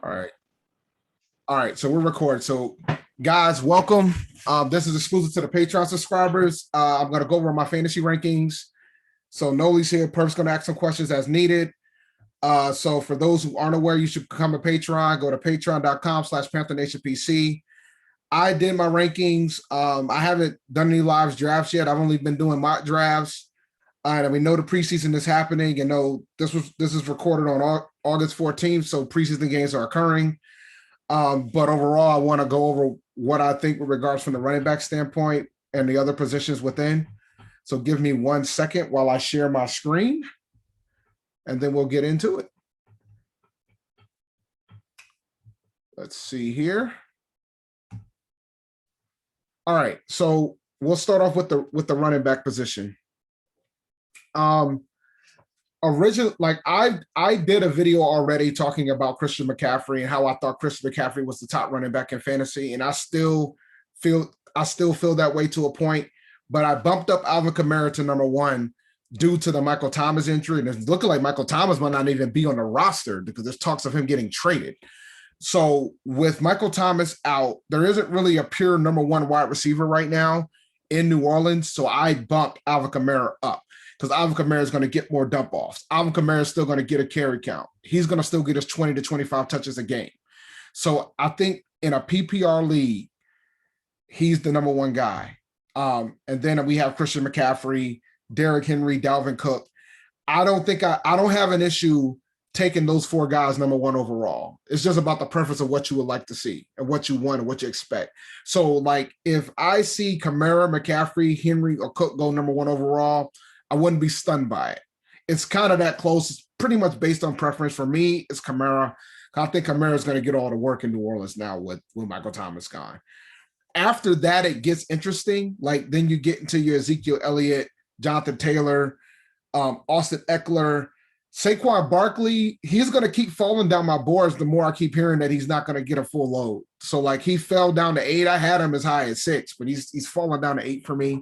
All right. All right. So we're recording. So, guys, welcome. This is exclusive to the Patreon subscribers. I'm going to go over my fantasy rankings. So, Noli's here. Perf's going to ask some questions as needed. So, for those who aren't aware, you should become a Patreon. Go to patreon.com/PantherNationPC. I did my rankings. I haven't done any live drafts yet. I've only been doing mock drafts. And we know the preseason is happening. You know, this is recorded on August 14th, so preseason games are occurring. But overall, I want to go over what I think with regards from the running back standpoint and the other positions within. So give me 1 second while I share my screen, and then we'll get into it. Let's see here. All right, so we'll start off with the running back position. I did a video already talking about Christian McCaffrey and how I thought Christian McCaffrey was the top running back in fantasy, and I still feel that way to a point. But I bumped up Alvin Kamara to number 1 due to the Michael Thomas injury, and it's looking like Michael Thomas might not even be on the roster because there's talks of him getting traded. So with Michael Thomas out, there isn't really a pure number 1 wide receiver right now in New Orleans. So I bumped Alvin Kamara up, because Alvin Kamara is going to get more dump offs. Alvin Kamara is still going to get a carry count. He's going to still get us 20 to 25 touches a game. So I think in a PPR league, he's the number 1 guy. And then we have Christian McCaffrey, Derrick Henry, Dalvin Cook. I don't have an issue taking those 4 guys number 1 overall. It's just about the preference of what you would like to see and what you want and what you expect. So like if I see Kamara, McCaffrey, Henry, or Cook go number 1 overall, I wouldn't be stunned by it. It's kind of that close. It's pretty much based on preference. For me, it's Kamara. I think Kamara is going to get all the work in New Orleans now with Michael Thomas gone. After that, it gets interesting. Like then you get into your Ezekiel Elliott, Jonathan Taylor, Austin Eckler, Saquon Barkley. He's going to keep falling down my boards the more I keep hearing that he's not going to get a full load. So like he fell down to 8. I had him as high as 6, but he's falling down to 8 for me.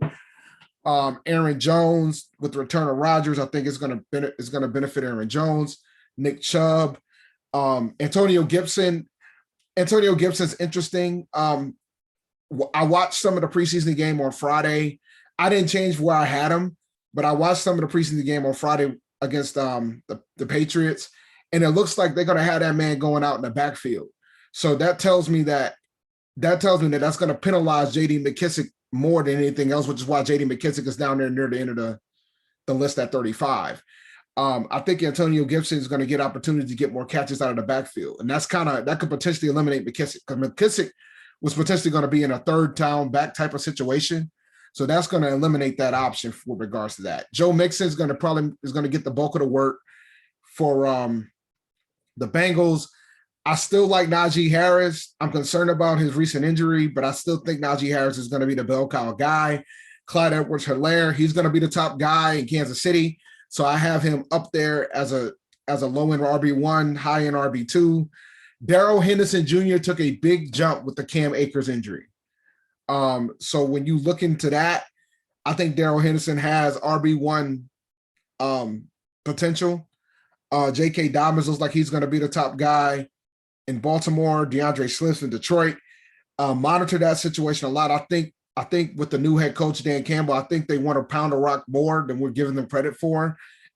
Aaron Jones with the return of Rodgers, I think is going to benefit Aaron Jones. Nick Chubb, Antonio Gibson. Antonio Gibson's interesting. I watched some of the preseason game on Friday. I didn't change where I had him, but I watched some of the preseason game on Friday against the Patriots, and it looks like they're going to have that man going out in the backfield. So that tells me that's going to penalize J.D. McKissic more than anything else, which is why J.D. McKissic is down there near the end of the list at 35. I think Antonio Gibson is going to get opportunity to get more catches out of the backfield, and that could potentially eliminate McKissic, because McKissic was potentially going to be in a third down back type of situation. So that's going to eliminate that option with regards to that. Joe Mixon is going to get the bulk of the work for the Bengals. I still like Najee Harris. I'm concerned about his recent injury, but I still think Najee Harris is going to be the bell cow guy. Clyde Edwards-Helaire, he's going to be the top guy in Kansas City. So I have him up there as a low-end RB1, high-end RB2. Darrell Henderson Jr. took a big jump with the Cam Akers injury. So when you look into that, I think Darrell Henderson has RB1 potential. J.K. Dobbins looks like he's going to be the top guy in Baltimore. DeAndre Swift in Detroit. Monitor that situation a lot. I think with the new head coach, Dan Campbell, I think they want to pound the rock more than we're giving them credit for.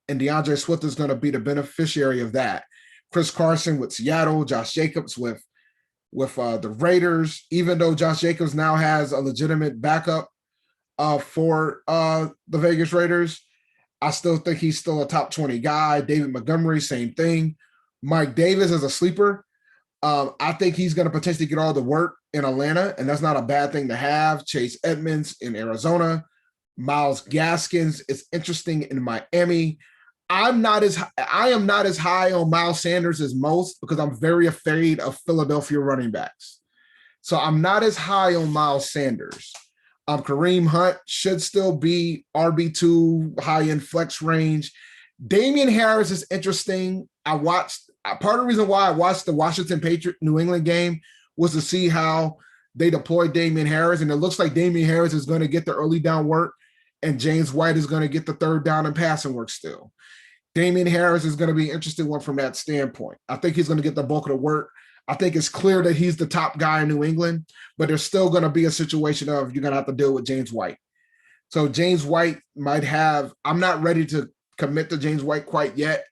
And DeAndre Swift is going to be the beneficiary of that. Chris Carson with Seattle, Josh Jacobs with the Raiders, even though Josh Jacobs now has a legitimate backup for the Vegas Raiders, I still think he's still a top 20 guy. David Montgomery, same thing. Mike Davis is a sleeper. I think he's going to potentially get all the work in Atlanta, and that's not a bad thing to have. Chase Edmonds in Arizona. Myles Gaskins is interesting in Miami. I am not as high on Miles Sanders as most, because I'm very afraid of Philadelphia running backs. So I'm not as high on Miles Sanders. Kareem Hunt should still be RB2, high-end flex range. Damian Harris is interesting. Part of the reason why I watched the Washington Patriots New England game was to see how they deployed Damian Harris, and it looks like Damian Harris is going to get the early down work, and James White is going to get the third down and passing work still. Damian Harris is going to be an interesting one from that standpoint. I think he's going to get the bulk of the work. I think it's clear that he's the top guy in New England, but there's still going to be a situation of you're going to have to deal with James White. So James White might have, I'm not ready to commit to James White quite yet,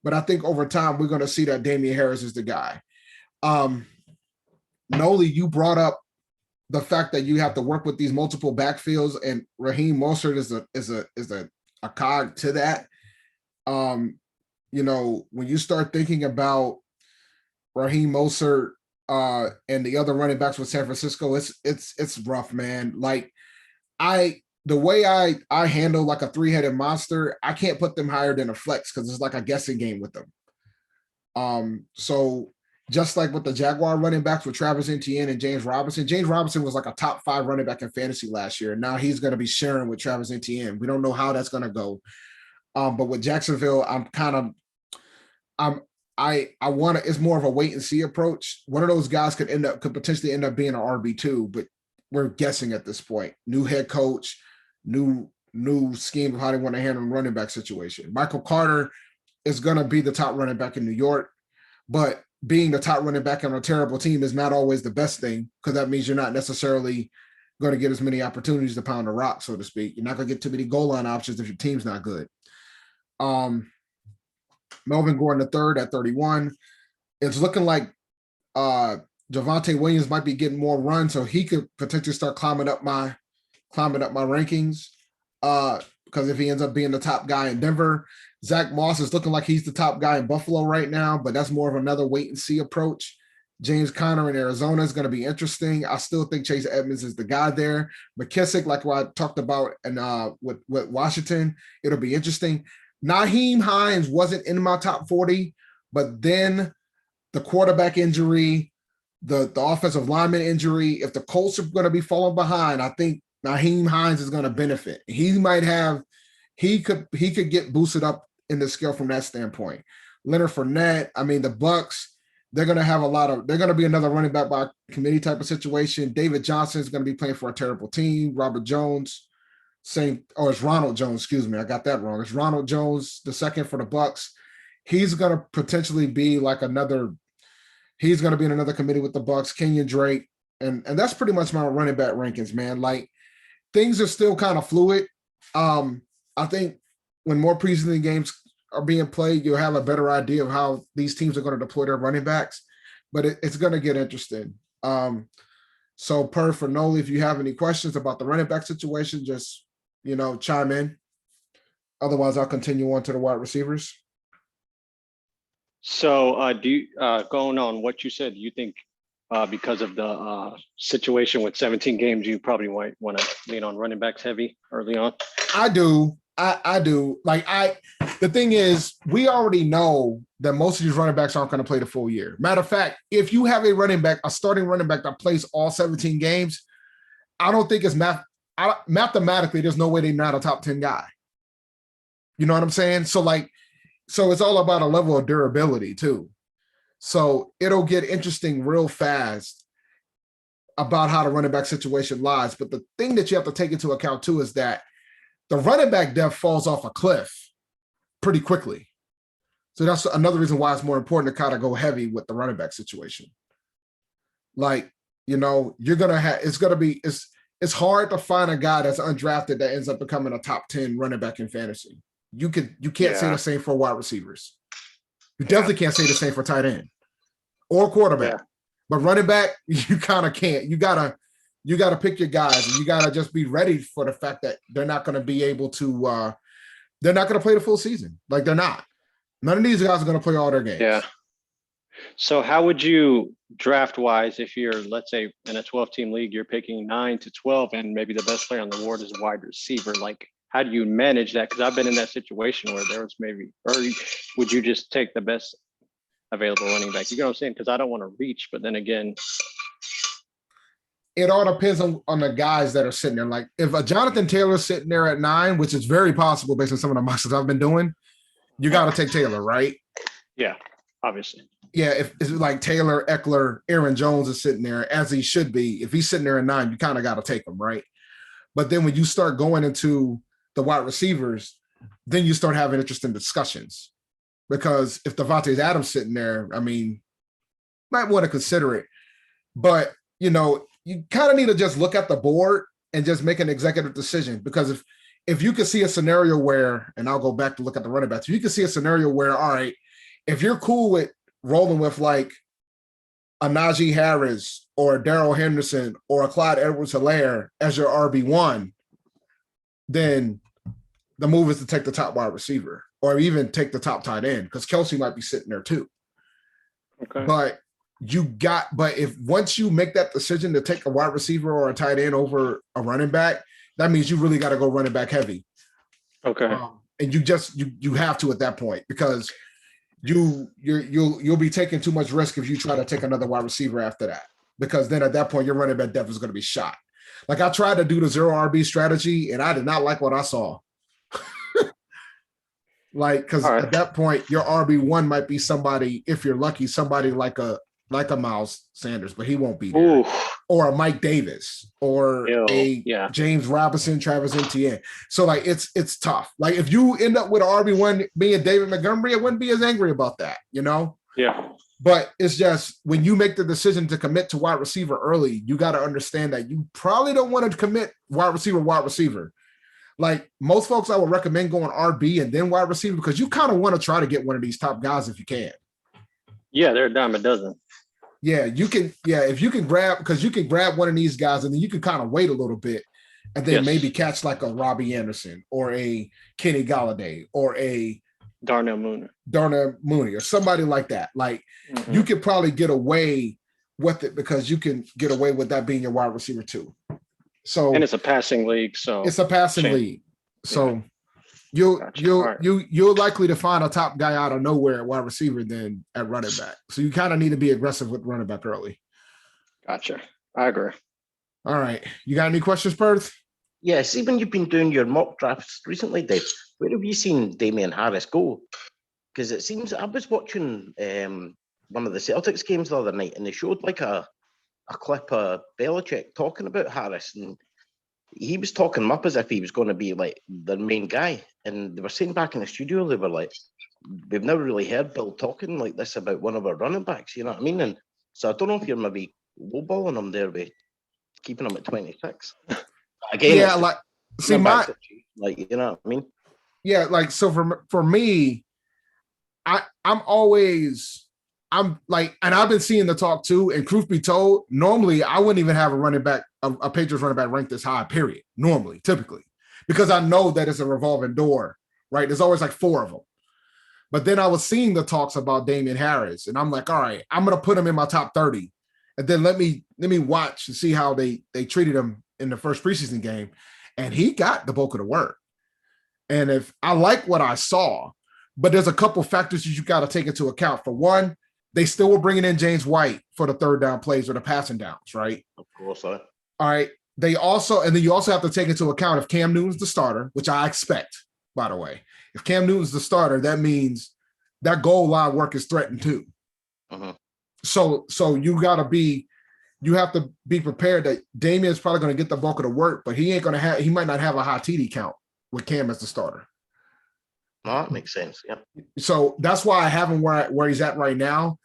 but I think over time we're going to see that Damian Harris is the guy. Noli, you brought up the fact that you have to work with these multiple backfields, and Raheem Mostert is a cog to that. You know, when you start thinking about Raheem Mostert and the other running backs with San Francisco, it's rough, man. Like the way I handle like a three-headed monster, I can't put them higher than a flex because it's like a guessing game with them. So just like with the Jaguar running backs with Travis Etienne and James Robinson was like a top 5 running back in fantasy last year. Now he's going to be sharing with Travis Etienne. We don't know how that's going to go. But with Jacksonville, I want to, it's more of a wait and see approach. One of those guys could potentially end up being an RB2, but we're guessing at this point. New head coach, new scheme of how they want to handle the running back situation. Michael Carter is going to be the top running back in New York, but being the top running back on a terrible team is not always the best thing, because that means you're not necessarily going to get as many opportunities to pound the rock, so to speak. You're not going to get too many goal line options if your team's not good. Melvin Gordon III at 31. It's looking like Javonte Williams might be getting more run, so he could potentially start climbing up my rankings. Because if he ends up being the top guy in Denver, Zach Moss is looking like he's the top guy in Buffalo right now, but that's more of another wait and see approach. James Conner in Arizona is going to be interesting. I still think Chase Edmonds is the guy there. McKissick, like what I talked about, and with Washington, it'll be interesting. Nyheim Hines wasn't in my top 40, but then the quarterback injury, the offensive lineman injury, if the Colts are going to be falling behind, I think Nyheim Hines is going to benefit. He could get boosted up in the scale from that standpoint. Leonard Fournette, I mean, the Bucs, they're going to be another running back by committee type of situation. David Johnson is going to be playing for a terrible team. Robert Jones, it's Ronald Jones, excuse me. I got that wrong. It's Ronald Jones, the second for the Bucs. He's going to potentially be like he's going to be in another committee with the Bucs, Kenyon Drake. And that's pretty much my running back rankings, man. Like, things are still kind of fluid. I think when more preseason games are being played, you'll have a better idea of how these teams are going to deploy their running backs, but it's going to get interesting. So for Noli, if you have any questions about the running back situation, just, chime in. Otherwise, I'll continue on to the wide receivers. So going on what you said, you think because of the situation with 17 games, you probably might want to lean on running backs heavy early on? I do. I do. The thing is, we already know that most of these running backs aren't going to play the full year. Matter of fact, if you have a starting running back that plays all 17 games, I don't think it's mathematically, there's no way they're not a top 10 guy. You know what I'm saying? So it's all about a level of durability too. So it'll get interesting real fast about how the running back situation lies. But the thing that you have to take into account too is that the running back depth falls off a cliff pretty quickly. So that's another reason why it's more important to kind of go heavy with the running back situation. It's hard to find a guy that's undrafted that ends up becoming a top 10 running back in fantasy. You can't say the same for wide receivers. You definitely can't say the same for tight end or quarterback. Yeah. But running back, you kind of can't. You gotta pick your guys, and you gotta just be ready for the fact that they're not going to be able to. They're not going to play the full season. Like, they're not. None of these guys are going to play all their games. Yeah. So how would you draft wise, if you're, let's say, in a 12-team league, you're picking 9 to 12, and maybe the best player on the board is a wide receiver? Like, how do you manage that? Because I've been in that situation where there was or would you just take the best available running back? You know what I'm saying? Because I don't want to reach, but then again, it all depends on the guys that are sitting there. Like, if a Jonathan Taylor's sitting there at 9, which is very possible based on some of the mocks I've been doing, you got to take Taylor, right? Yeah, obviously. Yeah, if it's like Taylor, Eckler, Aaron Jones is sitting there, as he should be. If he's sitting there at 9, you kind of got to take him, right? But then when you start going into the wide receivers, then you start having interesting discussions. because if Devontae Adams sitting there, I mean, might want to consider it. But, you know, you kind of need to just look at the board and just make an executive decision, because if you could see a scenario where, and I'll go back to look at the running backs, if you can see a scenario where, all right, if you're cool with rolling with like a Najee Harris or a Darrell Henderson or a Clyde Edwards-Helaire as your RB1, then the move is to take the top wide receiver or even take the top tight end, because Kelsey might be sitting there too. Okay. But if once you make that decision to take a wide receiver or a tight end over a running back, that means you really got to go running back heavy. Okay. And you have to at that point, because you'll be taking too much risk if you try to take another wide receiver after that, because then at that point your running back depth is going to be shot. Like I tried to do the 0 RB strategy and I did not like what I saw. Like, because at that point your RB1 might be somebody, if you're lucky, somebody like a Miles Sanders, but he won't be there. Ooh. Or a Mike Davis or James Robinson, Travis Etienne. So like it's tough. Like if you end up with an RB1 being David Montgomery, I wouldn't be as angry about that, you know? Yeah. But it's just when you make the decision to commit to wide receiver early, you got to understand that you probably don't want to commit wide receiver. Like most folks, I would recommend going RB and then wide receiver, because you kind of want to try to get one of these top guys if you can. Yeah, they're a dime a dozen. Yeah, you can. Yeah, if you can grab, because you can grab one of these guys and then you can kind of wait a little bit and then maybe catch like a Robbie Anderson or a Kenny Galladay or a Darnell Mooney or somebody like that. Like you could probably get away with it because you can get away with that being your wide receiver too. So and it's a passing league, so it's a passing league. So you're likely to find a top guy out of nowhere at wide receiver than at running back. So you kind of need to be aggressive with running back early. Gotcha. I agree. All right. You got any questions, Perth? Yeah, see, when you've been doing your mock drafts recently, Dave, where have you seen Damien Harris go? Because it seems I was watching one of the Celtics games the other night, and they showed like a clip of Belichick talking about Harris, and he was talking him up as if he was going to be like the main guy. And they were saying back in the studio, they were like, we've never really heard Bill talking like this about one of our running backs, you know what I mean? And so I don't know if you're maybe lowballing him there with keeping him at 26. Again, yeah, like see my like, you know what I mean? Yeah, like so for me, I'm like, and I've been seeing the talk too. And truth be told, normally I wouldn't even have a running back, a Patriots running back ranked this high, period. Normally, typically, because I know that it's a revolving door, right? There's always like 4 of them. But then I was seeing the talks about Damien Harris, and I'm like, all right, I'm gonna put him in my top 30, and then let me watch and see how they treated him in the first preseason game, and he got the bulk of the work. And if I like what I saw, but there's a couple factors that you got to take into account. For one, they still were bringing in James White for the third down plays or the passing downs, right? Of course. All right. They also, and then you also have to take into account if Cam Newton's the starter, which I expect, by the way. If Cam Newton's the starter, that means that goal line work is threatened too. So you have to be prepared that Damien's probably going to get the bulk of the work, but he might not have a high TD count with Cam as the starter. No, that makes sense. Yeah. So that's why I have him where he's at right now.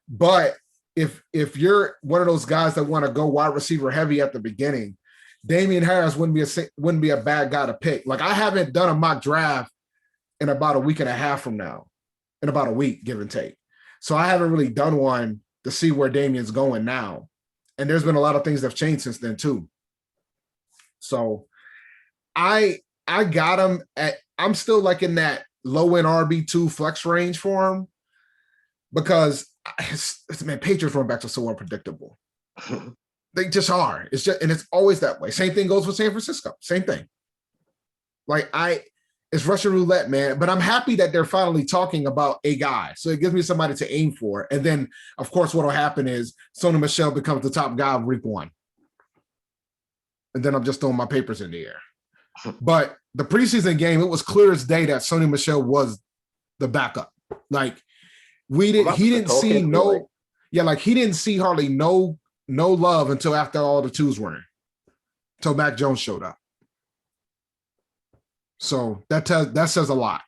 But if you're one of those guys that want to go wide receiver heavy at the beginning, Damien Harris wouldn't be a bad guy to pick. Like I haven't done a mock draft in about a week and a half from now, in about a week, give and take. So I haven't really done one to see where Damien's going now. And there's been a lot of things that have changed since then too. So I got him I'm still like in that low end RB2 flex range for him, because Patriots running backs are so unpredictable. They just are. It's always that way. Same thing goes with San Francisco. Same thing. Like it's Russian roulette, man. But I'm happy that they're finally talking about a guy. So it gives me somebody to aim for. And then, of course, what will happen is Sony Michel becomes the top guy of week 1. And then I'm just throwing my papers in the air. But the preseason game, it was clear as day that Sony Michel was the backup. Like he didn't see hardly no love until after all the twos were in, until Mac Jones showed up. So that says a lot.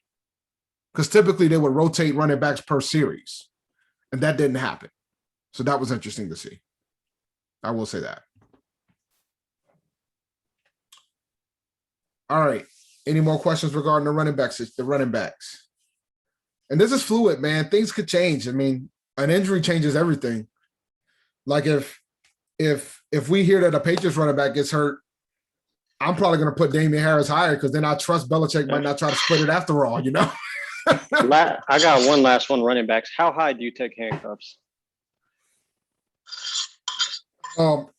because typically they would rotate running backs per series, and that didn't happen. So that was interesting to see. I will say that. All right. Any more questions regarding the running backs? The running backs. And this is fluid, man. Things could change. I mean, an injury changes everything. Like if we hear that a Patriots running back gets hurt, I'm probably going to put Damian Harris higher because then I trust Belichick might not try to split it after all, you know? I got one last one, running backs. How high do you take handcuffs?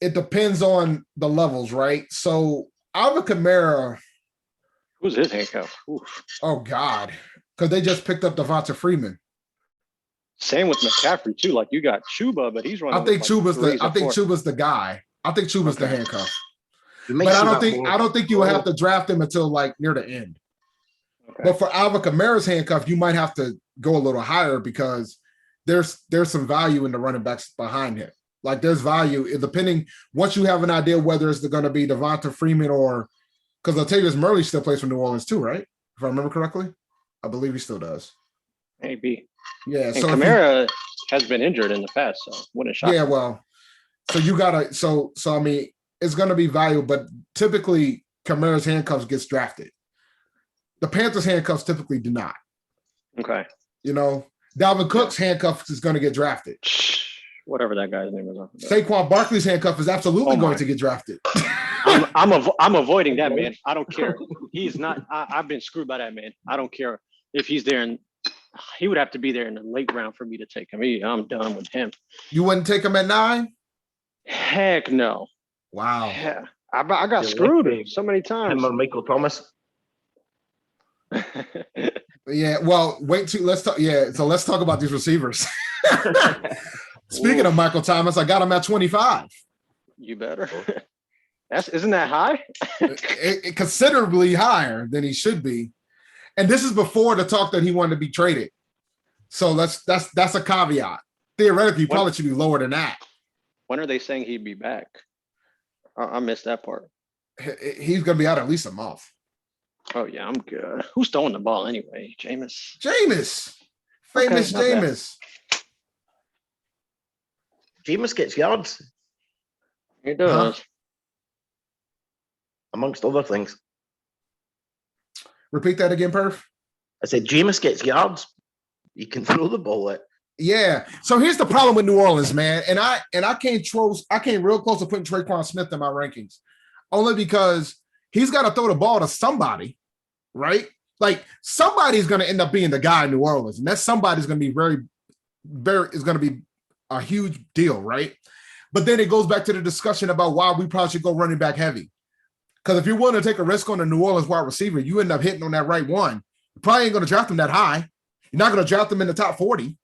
It depends on the levels, right? So Alvin Kamara. Who's his handcuff? Oof. Oh God, because they just picked up Devonta Freeman. Same with McCaffrey too. Like you got Chuba, but he's running. I think like Chuba's the guy. I think Chuba's the handcuff. But I don't think you will have to draft him until like near the end. Okay. But for Alvin Kamara's handcuff, you might have to go a little higher because there's some value in the running backs behind him. Like there's value depending once you have an idea whether it's going to be Devonta Freeman or because Latavius Murray still plays for New Orleans too, right? If I remember correctly, I believe he still does. Maybe. Yeah. And so Kamara has been injured in the past, so wouldn't shock. Yeah, well, so you gotta so I mean it's gonna be valuable, but typically Kamara's handcuffs gets drafted. The Panthers handcuffs typically do not. Okay. You know, Dalvin Cook's handcuffs is gonna get drafted. Whatever that guy's name is. Saquon Barkley's handcuff is absolutely going to get drafted. I'm avoiding that man. I don't care. He's not. I've been screwed by that man. I don't care if he's there, and he would have to be there in the late round for me to take him. I'm done with him. You wouldn't take him at 9? Heck no. Wow. Yeah, I got screwed so many times. Him or Michael Thomas. Yeah. Well, let's talk. Yeah. So let's talk about these receivers. Speaking of Michael Thomas, I got him at 25. You better. Isn't that high? Considerably higher than he should be. And this is before the talk that he wanted to be traded. So that's a caveat. Theoretically, he probably should be lower than that. When are they saying he'd be back? I missed that part. He's going to be out at least a month. Oh, yeah, I'm good. Who's throwing the ball anyway? Jameis. Famous Okay, Jameis. Jameis gets yards. He does. Amongst other things. Repeat that again, Perf. I said Jameis gets yards. He can throw the ball at. Yeah. So here's the problem with New Orleans, man. And I came real close to putting Traquan Smith in my rankings. Only because he's got to throw the ball to somebody, right? Like somebody's going to end up being the guy in New Orleans. And that somebody's going to be is going to be a huge deal, right? But then it goes back to the discussion about why we probably should go running back heavy. Because if you're willing to take a risk on the New Orleans wide receiver, you end up hitting on that right one. You probably ain't going to draft him that high. You're not going to draft him in the top 40.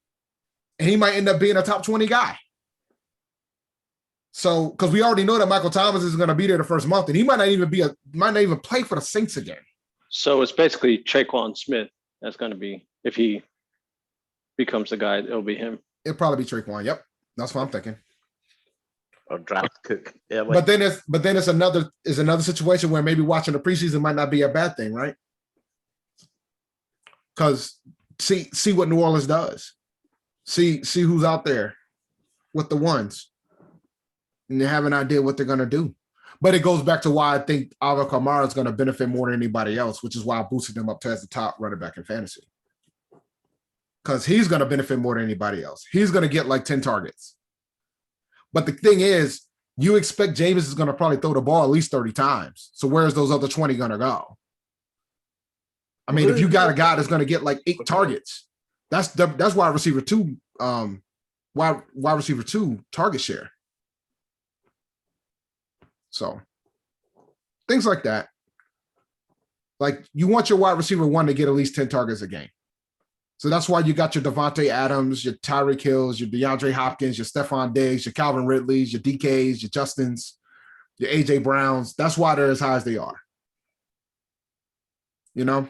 And he might end up being a top 20 guy. So, because we already know that Michael Thomas is going to be there the first month, and he might not even play for the Saints again. So it's basically Traquan Smith that's going to be, if he becomes the guy, it'll be him. It'll probably be Traquan. Yep, that's what I'm thinking. Or draft Cook. Yeah, but then it's another situation where maybe watching the preseason might not be a bad thing, right? Because see what New Orleans does. See who's out there with the ones. And you have an idea what they're going to do. But it goes back to why I think Alvin Kamara is going to benefit more than anybody else, which is why I boosted him up to as the top running back in fantasy. Because he's going to benefit more than anybody else. He's going to get like 10 targets. But the thing is, you expect Jameis is going to probably throw the ball at least 30 times. So where's those other 20 going to go? I mean, if you got a guy that's going to get like 8 targets, that's wide receiver 2 wide receiver 2 target share. So things like that. Like you want your wide receiver 1 to get at least 10 targets a game. So that's why you got your Devontae Adams, your Tyreek Hills, your DeAndre Hopkins, your Stephon Diggs, your Calvin Ridleys, your DKs, your Justins, your AJ Browns. That's why they're as high as they are. You know?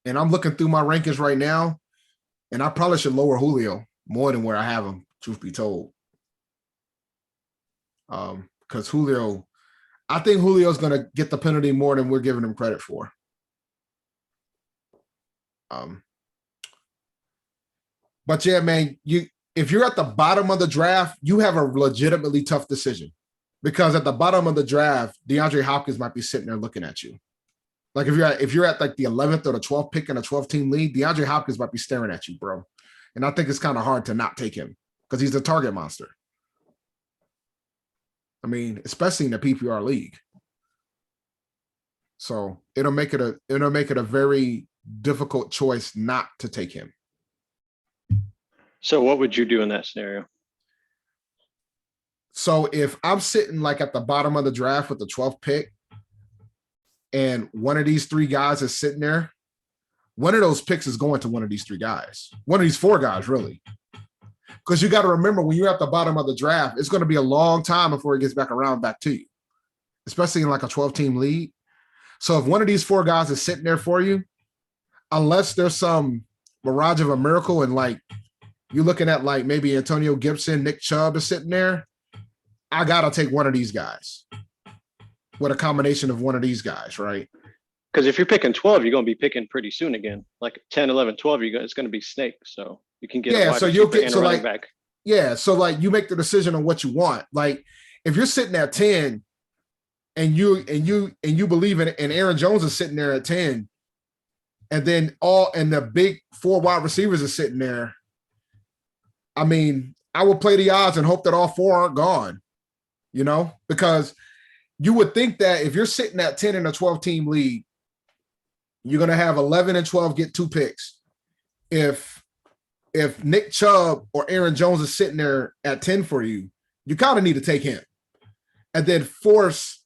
And I'm looking through my rankings right now, and I probably should lower Julio more than where I have him, truth be told. Because Julio, I think Julio's going to get the penalty more than we're giving him credit for. Um, but yeah, man, if you're at the bottom of the draft, you have a legitimately tough decision because at the bottom of the draft, DeAndre Hopkins might be sitting there looking at you. Like if you're at like the 11th or the 12th pick in a 12-team league, DeAndre Hopkins might be staring at you, bro. And I think it's kind of hard to not take him because he's a target monster. I mean, especially in the PPR league. So it'll make it a very difficult choice not to take him. So what would you do in that scenario? So if I'm sitting like at the bottom of the draft with the 12th pick, and one of these three guys is sitting there, one of those picks is going to one of these three guys, one of these four guys, really. Because you got to remember, when you're at the bottom of the draft, it's going to be a long time before it gets back to you, especially in like a 12-team league. So if one of these four guys is sitting there for you, unless there's some mirage of a miracle and like you're looking at like maybe Antonio Gibson, Nick Chubb is sitting there, I got to take one of these guys with a combination of one of these guys, right? Because if you're picking 12, you're going to be picking pretty soon again. Like 10, 11, 12, it's going to be snake. So you can get a wide receiver and a running back. Yeah, so like you make the decision on what you want. Like if you're sitting at 10 and you believe in it, and Aaron Jones is sitting there at 10, and then the big four wide receivers are sitting there. I mean, I would play the odds and hope that all four aren't gone, because you would think that if you're sitting at 10 in a 12-team league, you're going to have 11 and 12 get 2 picks. If Nick Chubb or Aaron Jones is sitting there at 10 for you, you kind of need to take him and then force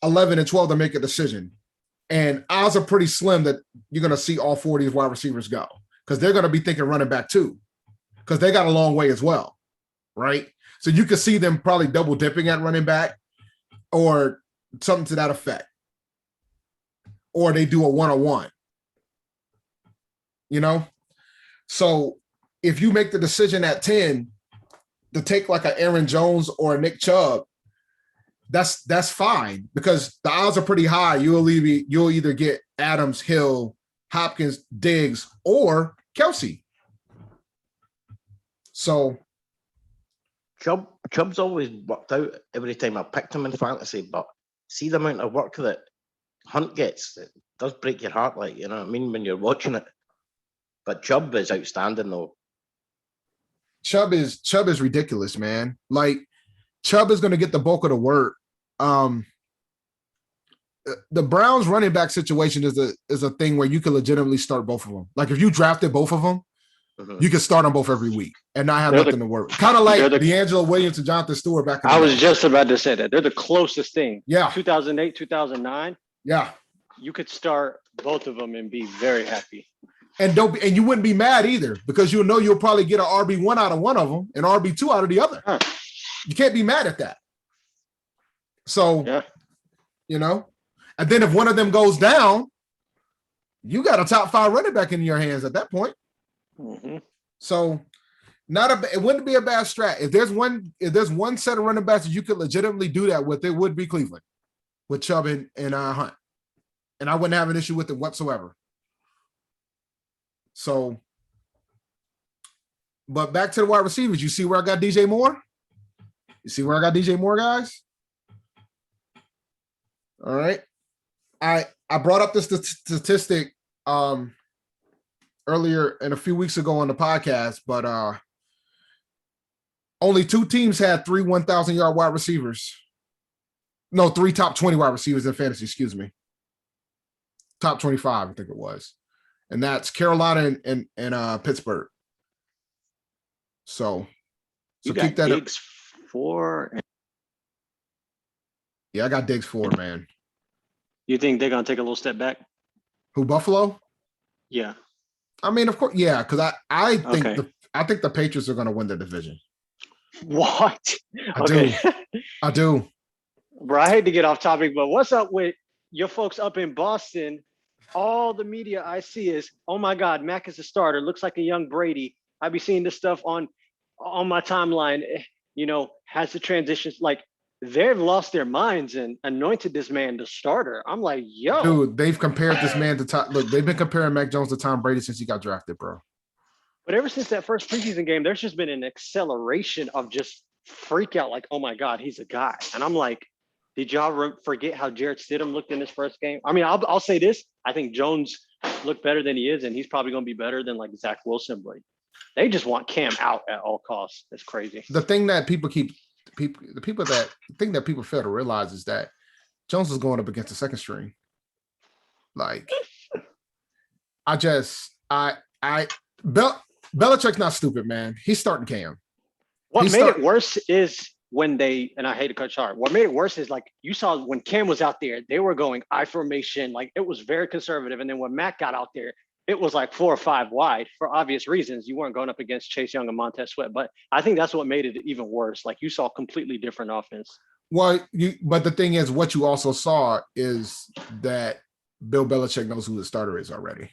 11 and 12 to make a decision. And odds are pretty slim that you're going to see all 4 of these wide receivers go because they're going to be thinking running back too because they got a long way as well, right? So you could see them probably double dipping at running back or something to that effect. Or they do a one-on-one, So if you make the decision at 10 to take like a Aaron Jones or a Nick Chubb, that's fine because the odds are pretty high. You'll either get Adams, Hill, Hopkins, Diggs, or Kelsey. So Chubb's always worked out every time I picked him in fantasy, but see the amount of work that Hunt gets, it does break your heart, like, you know what I mean, when you're watching it. But Chubb is outstanding though. Chubb is ridiculous, man. Like Chubb is going to get the bulk of the work. The Browns running back situation is a thing where you can legitimately start both of them. Like if you drafted both of them, you can start them both every week and not have nothing to work. Kind of like D'Angelo Williams and Jonathan Stewart back in the day. I was just about to say that. They're the closest thing. Yeah. 2008, 2009. Yeah. You could start both of them and be very happy. And you wouldn't be mad either because you'll probably get an RB1 out of one of them and RB2 out of the other. Huh. You can't be mad at that. So, and then if one of them goes down, you got a top 5 running back in your hands at that point. Mm-hmm. So it wouldn't be a bad strat. If there's one set of running backs that you could legitimately do that with, it would be Cleveland with Chubb and Hunt. And I wouldn't have an issue with it whatsoever. So, but back to the wide receivers. You see where I got DJ Moore? You see where I got DJ Moore, guys? All right. I brought up this statistic earlier and a few weeks ago on the podcast, but only 2 teams had 3 1,000-yard wide receivers. No, 3 top 20 wide receivers in fantasy, excuse me. Top 25, I think it was. And that's Carolina and Pittsburgh. So keep that Diggs 4. Yeah, I got Diggs 4, man. You think they're gonna take a little step back? Who, Buffalo? Yeah. I mean, of course, yeah, because I think the Patriots are gonna win the division. What? I do. Bro, I hate to get off topic, but what's up with your folks up in Boston? All the media I see is, oh my God, Mac is a starter. Looks like a young Brady. I be seeing this stuff on my timeline. Has the transitions like they've lost their minds and anointed this man the starter. I'm like, yo, Dude, they've compared this man to Tom. Look, they've been comparing Mac Jones to Tom Brady since he got drafted, bro. but ever since that first preseason game, there's just been an acceleration of just freak out, like, oh my God, he's a guy. And I'm like, did y'all forget how Jarrett Stidham looked in his first game? I mean, I'll say this. I think Jones looked better than he is, and he's probably going to be better than like Zach Wilson. But they just want Cam out at all costs. That's crazy. The thing that people fail to realize is that Jones is going up against the second string. Like, Belichick's not stupid, man. He's starting Cam. What made it worse is when they, and I hate to cut short, what made it worse is like you saw when Cam was out there, they were going I formation, like it was very conservative. And then when Matt got out there, it was like 4 or 5 wide for obvious reasons. You weren't going up against Chase Young and Montez Sweat, but I think that's what made it even worse. Like you saw completely different offense. Well, but the thing is, what you also saw is that Bill Belichick knows who the starter is already.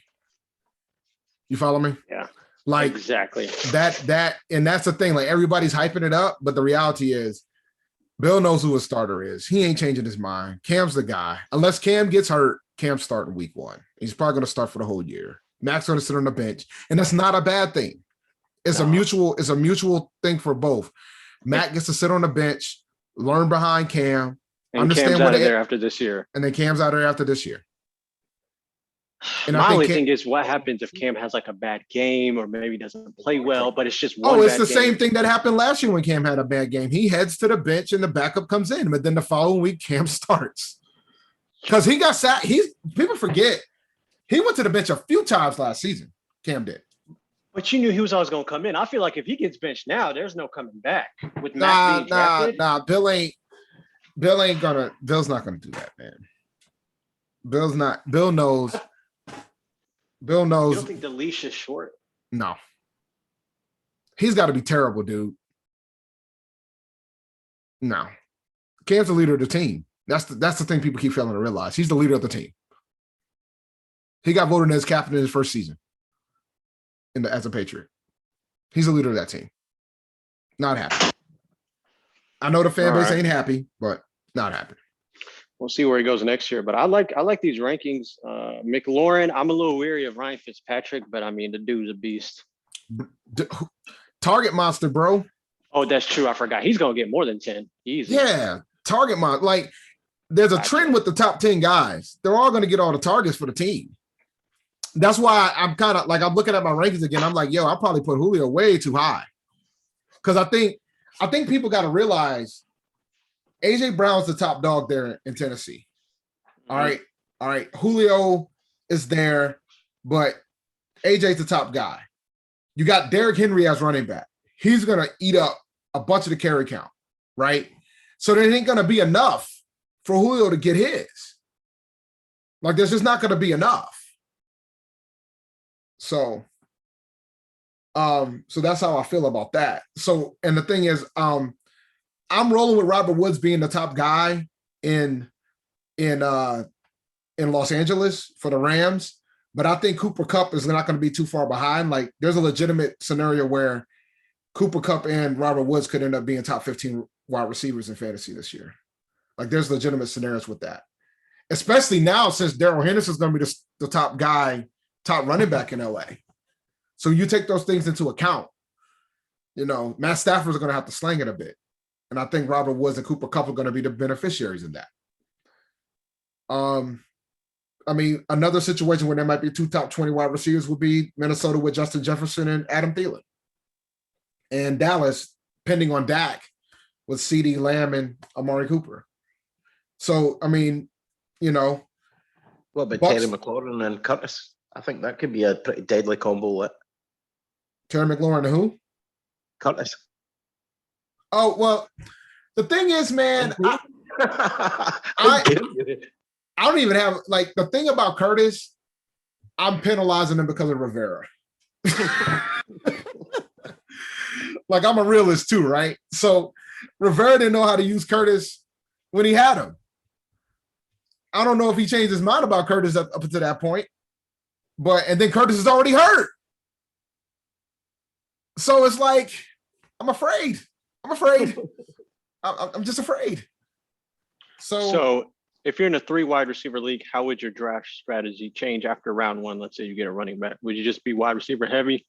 You follow me? Yeah. Like exactly and that's the thing. Like everybody's hyping it up, but the reality is Bill knows who a starter is. He ain't changing his mind. Cam's the guy. Unless Cam gets hurt, Cam's starting week 1. He's probably going to start for the whole year. Mac's going to sit on the bench, and that's not a bad thing. It's a mutual thing for both. Mac gets to sit on the bench, learn behind Cam, and understand Cam's what out of there after this year. And then Cam's out of there after this year. And my only thing is what happens if Cam has like a bad game or maybe doesn't play well, but it's just one. Oh, it's the same thing that happened last year when Cam had a bad game. He heads to the bench and the backup comes in, but then the following week Cam starts because he got sat. People forget he went to the bench a few times last season. Cam did, but you knew he was always going to come in. I feel like if he gets benched now, there's no coming back. With Mac being drafted. Bill's not gonna do that, man. Bill knows. Bill knows. You don't think the leash is short? No. He's got to be terrible, dude. No. Cam's the leader of the team. That's the thing people keep failing to realize. He's the leader of the team. He got voted as captain in his first season as a Patriot. He's the leader of that team. Not happy. I know the fan base ain't happy, but not happy. We'll see where he goes next year, but I like these rankings. McLaurin, I'm a little weary of Ryan Fitzpatrick, but I mean the dude's a beast. Target monster, bro. Oh, that's true. I forgot. He's gonna get more than 10. Easy. Yeah, target monster. Like there's a trend with the top 10 guys. They're all gonna get all the targets for the team. That's why I'm kind of like I'm looking at my rankings again. I'm like, yo, I'll probably put Julio way too high because I think people got to realize. AJ Brown's the top dog there in Tennessee. All right. Julio is there, but AJ's the top guy. You got Derrick Henry as running back. He's going to eat up a bunch of the carry count, right? So there ain't going to be enough for Julio to get his. Like, there's just not going to be enough. So that's how I feel about that. So, and the thing is, I'm rolling with Robert Woods being the top guy in Los Angeles for the Rams, but I think Cooper Kupp is not going to be too far behind. Like there's a legitimate scenario where Cooper Kupp and Robert Woods could end up being top 15 wide receivers in fantasy this year. Like there's legitimate scenarios with that, especially now since Darrell Henderson is going to be the top guy, top running back in LA. So you take those things into account. You know, Matt Stafford's going to have to slang it a bit. And I think Robert Woods and Cooper Kupp are going to be the beneficiaries in that. I mean, another situation where there might be 2 top 20 wide receivers would be Minnesota with Justin Jefferson and Adam Thielen. And Dallas, pending on Dak, with CeeDee Lamb and Amari Cooper. So, I mean, you know. What about Terry McLaurin and Curtis? I think that could be a pretty deadly combo. Terry McLaurin and who? Curtis. Oh, well, the thing is, man, I don't even have, like, the thing about Curtis, I'm penalizing him because of Rivera. Like, I'm a realist too, right? So Rivera didn't know how to use Curtis when he had him. I don't know if he changed his mind about Curtis up to that point, and then Curtis is already hurt. So it's like, I'm afraid. I'm just afraid. So if you're in a 3 wide receiver league, how would your draft strategy change after round 1? Let's say you get a running back. Would you just be wide receiver heavy?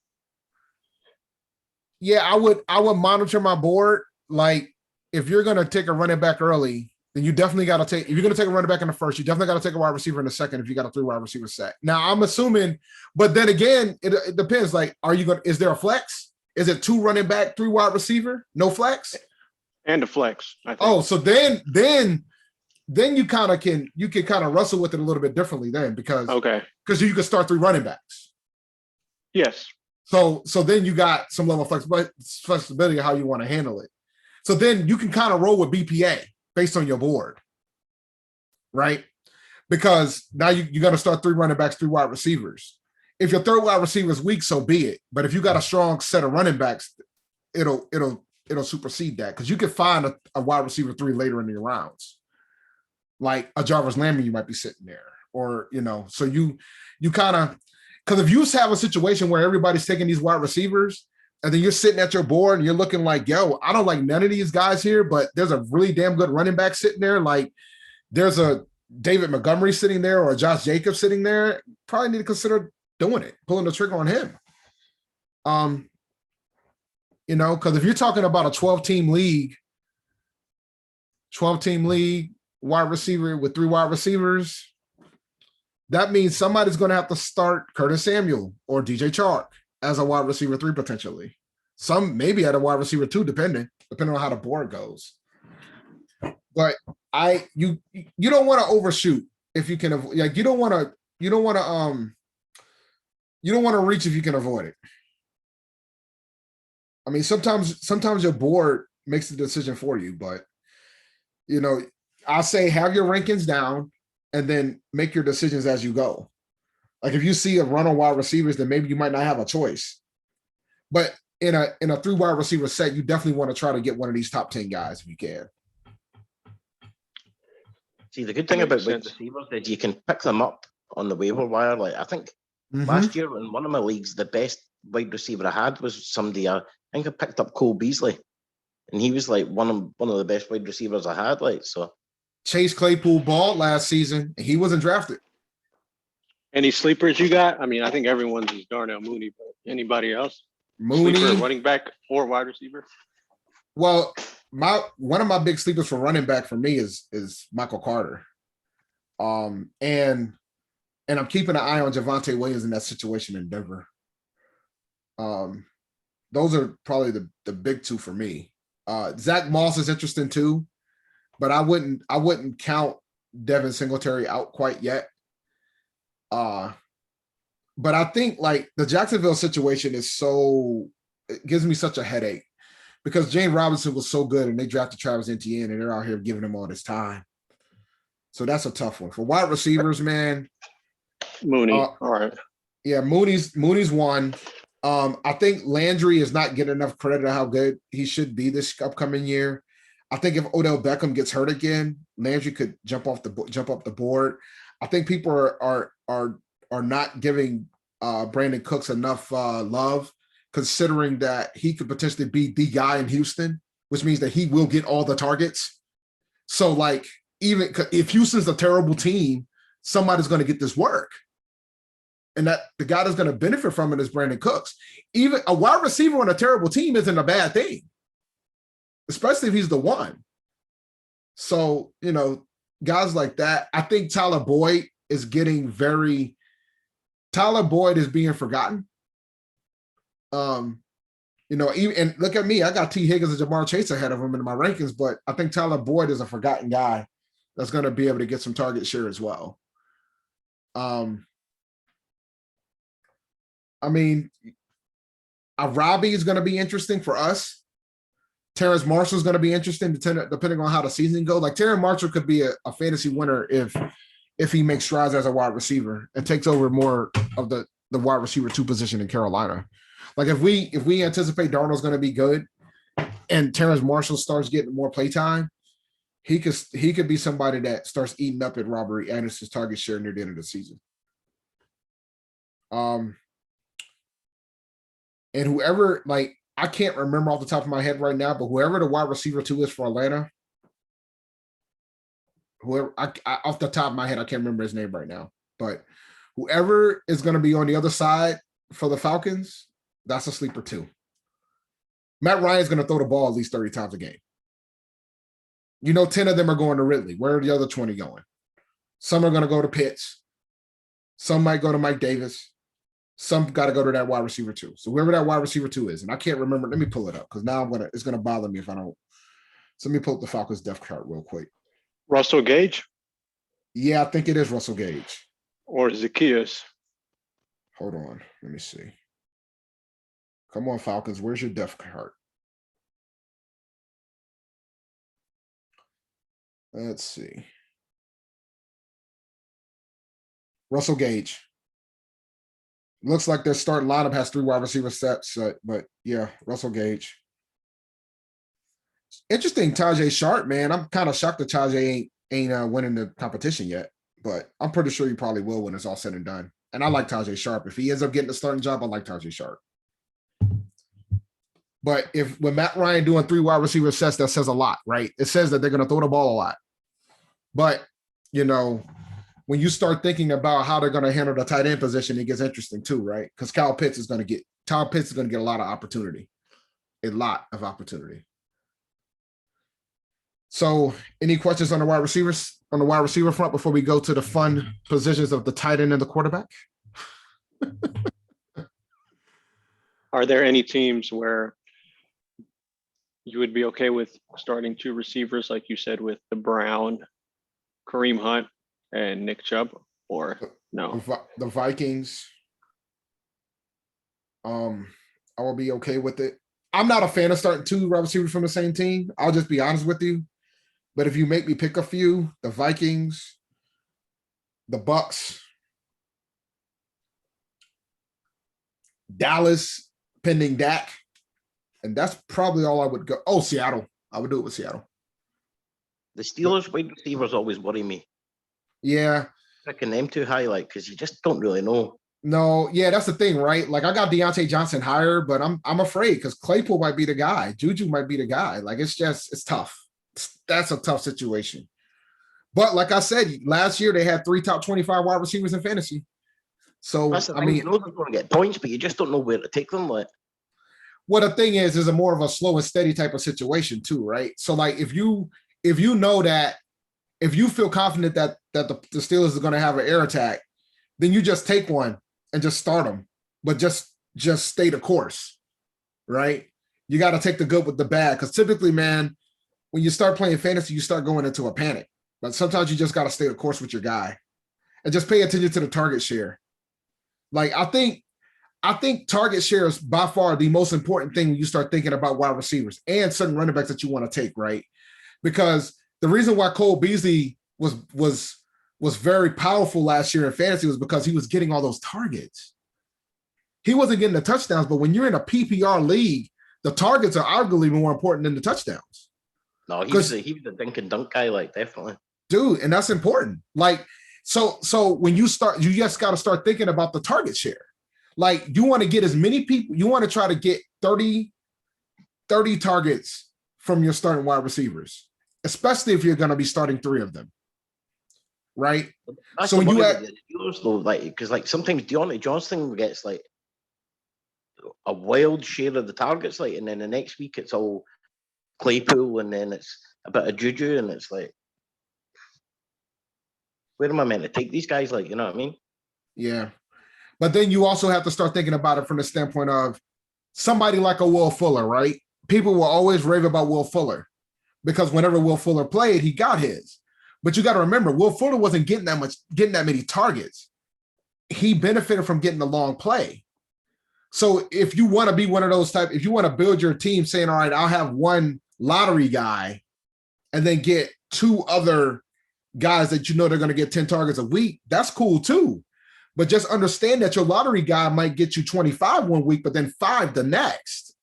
Yeah, I would monitor my board. Like, if you're gonna take a running back early, then you definitely got to take. If you're gonna take a running back in the first, you definitely got to take a wide receiver in the second. If you got a 3 wide receiver set. Now, I'm assuming, but then again, it depends. Like, are you gonna? Is there a flex? Is it 2 running back, 3 wide receiver, no flex? And a flex, I think. Oh, so then you kind of can kind of wrestle with it a little bit differently then because Okay. you can start 3 running backs. Yes. So then you got some level of flexibility of how you want to handle it. So then you can kind of roll with BPA based on your board, right? Because now you're going to start 3 running backs, 3 wide receivers. If your 3rd wide receiver is weak, so be it. But if you got a strong set of running backs, it'll supersede that because you can find a wide receiver 3 later in your rounds, like a Jarvis Landry. You might be sitting there, or so you kind of. Because if you have a situation where everybody's taking these wide receivers and then you're sitting at your board and you're looking like, yo, I don't like none of these guys here, but there's a really damn good running back sitting there. Like there's a David Montgomery sitting there or a Josh Jacobs sitting there. Probably need to consider doing it, pulling the trigger on him. Because if you're talking about a 12-team league, wide receiver with 3 wide receivers, that means somebody's going to have to start Curtis Samuel or DJ Chark as a wide receiver 3 potentially. Some maybe at a wide receiver 2, depending on how the board goes. But you don't want to overshoot if you can. Like you don't want to reach if you can avoid it. I mean, sometimes your board makes the decision for you, but I say have your rankings down. And then make your decisions as you go. Like if you see a run on wide receivers, then maybe you might not have a choice. But in a 3 wide receiver set, you definitely want to try to get one of these top 10 guys if you can. See, the good thing about wide receivers is you can pick them up on the waiver wire. Like I think last year in one of my leagues, the best wide receiver I had was somebody I think I picked up Cole Beasley, and he was like one of the best wide receivers I had. Like so. Chase Claypool balled last season, and he wasn't drafted. Any sleepers you got? I mean, I think everyone's is Darnell Mooney, but anybody else? Mooney, sleeper, running back, or wide receiver? Well, one of my big sleepers for running back for me is Michael Carter. And I'm keeping an eye on Javonte Williams in that situation in Denver. Those are probably the big 2 for me. Zach Moss is interesting too. But I wouldn't count Devin Singletary out quite yet. But I think like the Jacksonville situation it gives me such a headache because James Robinson was so good and they drafted Travis Etienne and they're out here giving him all this time. So that's a tough one for wide receivers, man. Mooney, all right. Yeah, Mooney's one. I think Landry is not getting enough credit on how good he should be this upcoming year. I think if Odell Beckham gets hurt again, Landry could jump up the board. I think people are not giving Brandon Cooks enough love, considering that he could potentially be the guy in Houston, which means that he will get all the targets. So, like, even if Houston's a terrible team, somebody's going to get this work, and that the guy that's going to benefit from it is Brandon Cooks. Even a wide receiver on a terrible team isn't a bad thing, especially if he's the one. So, guys like that, I think Tyler Boyd is being forgotten. And look at me, I got T. Higgins and Jamar Chase ahead of him in my rankings, but I think Tyler Boyd is a forgotten guy that's going to be able to get some target share as well. I mean, Robbie is going to be interesting for us. Terrence Marshall is going to be interesting depending on how the season goes. Like Terrence Marshall could be a fantasy winner if he makes strides as a wide receiver and takes over more of the wide receiver 2 position in Carolina. Like if we anticipate Darnold's going to be good and Terrence Marshall starts getting more play time, he could be somebody that starts eating up at Robert Anderson's target share near the end of the season. And whoever, like, I can't remember off the top of my head right now, but whoever the wide receiver 2 is for Atlanta, whoever off the top of my head, I can't remember his name right now, but whoever is going to be on the other side for the Falcons, that's a sleeper too. Matt Ryan's going to throw the ball at least 30 times a game. 10 of them are going to Ridley. Where are the other 20 going? Some are going to go to Pitts. Some might go to Mike Davis. Some got to go to that wide receiver too. So whoever that wide receiver two is, and I can't remember. Let me pull it up because now it's going to bother me if I don't. So let me pull up the Falcons depth chart real quick. Russell Gage Yeah, I think it is Russell Gage. or Zacchaeus? Hold on. Let me see. Come on, Falcons. Where's your depth chart? Let's see. Russell Gage. Looks like their starting lineup has 3 wide receiver sets, but yeah, Russell Gage. Interesting, Tajay Sharp, man. I'm kind of shocked that Tajay ain't winning the competition yet, but I'm pretty sure he probably will when it's all said and done. And I like Tajay Sharp. If he ends up getting the starting job, I like Tajay Sharp. But when Matt Ryan doing 3 wide receiver sets, that says a lot, right? It says that they're going to throw the ball a lot. But, when you start thinking about how they're going to handle the tight end position, it gets interesting too, right? Because Kyle Pitts is going to get a lot of opportunity. A lot of opportunity. So any questions on the wide receivers, on the wide receiver front before we go to the fun positions of the tight end and the quarterback? Are there any teams where you would be okay with starting 2 receivers, like you said, with the Brown, Kareem Hunt, and Nick Chubb, or no? The Vikings. I will be okay with it. I'm not a fan of starting 2 wide receivers from the same team. I'll just be honest with you. But if you make me pick a few, the Vikings, the Bucks, Dallas, pending Dak, and that's probably all I would go. Oh, Seattle. I would do it with Seattle. The Steelers wide receivers always worry me. Yeah. Picking them too high, because you just don't really know. No, yeah, that's the thing, right? Like I got Deontay Johnson higher, but I'm afraid because Claypool might be the guy. Juju might be the guy. Like it's tough. That's a tough situation. But like I said, last year they had 3 top 25 wide receivers in fantasy. So That's the thing. You know they're going to get points, but you just don't know where to take them. Well, the thing is a more of a slow and steady type of situation too, right? So like if you know that, if you feel confident that the Steelers are going to have an air attack, then you just take one and just start them, but just stay the course, right? You got to take the good with the bad because typically, man, when you start playing fantasy, you start going into a panic. But sometimes you just got to stay the course with your guy and just pay attention to the target share. Like I think target share is by far the most important thing when you start thinking about wide receivers and certain running backs that you want to take, right? Because the reason why Cole Beasley was very powerful last year in fantasy was because he was getting all those targets. He wasn't getting the touchdowns, but when you're in a PPR league, the targets are arguably more important than the touchdowns. No, he was a dink and dunk guy, definitely. Dude, and that's important. So when you start, you just got to start thinking about the target share. Like you want to get as many people, you want to try to get 30 targets from your starting wide receivers, especially if you're going to be starting 3 of them. Right. That's so when you have Steelers, though, because sometimes Deontay Johnson gets a wild share of the targets, and then the next week it's all Claypool, and then it's a bit of Juju, and it's where am I meant to take these guys? You know what I mean? Yeah. But then you also have to start thinking about it from the standpoint of somebody like a Will Fuller, right? People will always rave about Will Fuller because whenever Will Fuller played, he got his. But you got to remember, Will Fuller wasn't getting that many targets. He benefited from getting the long play. So if you want to be one of those if you want to build your team saying, all right, I'll have one lottery guy and then get 2 other guys that they're going to get 10 targets a week, that's cool too. But just understand that your lottery guy might get you 25 one week, but then 5 the next.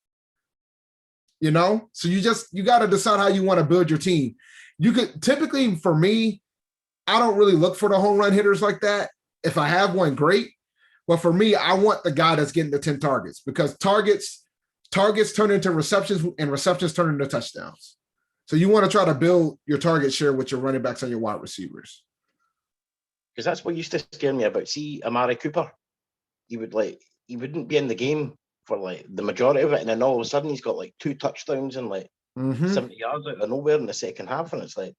So you got to decide how you want to build your team. You could typically, for me, I don't really look for the home run hitters like that. If I have one, great. But for me, I want the guy that's getting the 10 targets because targets turn into receptions and receptions turn into touchdowns. So you want to try to build your target share with your running backs and your wide receivers. Because that's what used to scare me about. See, Amari Cooper, he wouldn't be in the game for like the majority of it, and then all of a sudden he's got like 2 touchdowns and like Mhm. 70 yards out of nowhere in the second half, and it's like,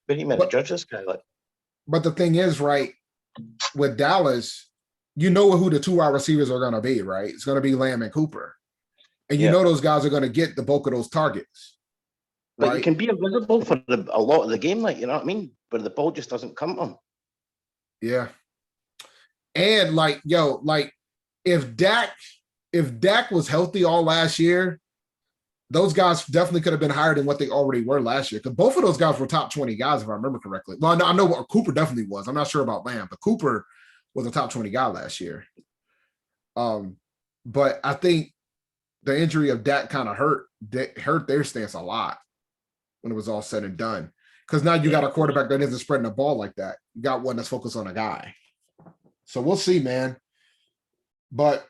what are you meant to But- judge this guy like? But the thing is, right, with Dallas, you know who the 2 wide receivers are going to be, right? It's going to be Lamb and Cooper. And you Yeah. know those guys are going to get the bulk of those targets. But Right? you can be invisible for a lot of the game, like, you know what I mean? Where the ball just doesn't come to him. Yeah. And like, yo, like if Dak was healthy all last year, those guys definitely could have been higher than what they already were last year. Because both of those guys were top 20 guys, if I remember correctly. Well, no, I know what Cooper definitely was. I'm not sure about Lamb, but Cooper was a top 20 guy last year. But I think the injury of Dak kind of hurt their stance a lot when it was all said and done. Because now you got a quarterback that isn't spreading the ball like that. You got one that's focused on a guy. So we'll see, man. But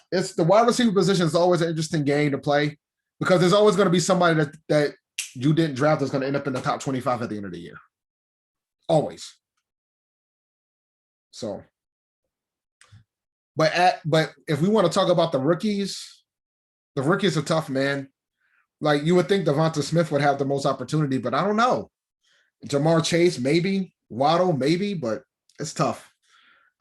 it's the wide receiver position is always an interesting game to play because there's always going to be somebody that you didn't draft that's going to end up in the top 25 at the end of the year. Always. So, but if we want to talk about the rookies are tough, man. Like you would think Devonta Smith would have the most opportunity, but I don't know. Jamar Chase, maybe. Waddle, maybe, but it's tough.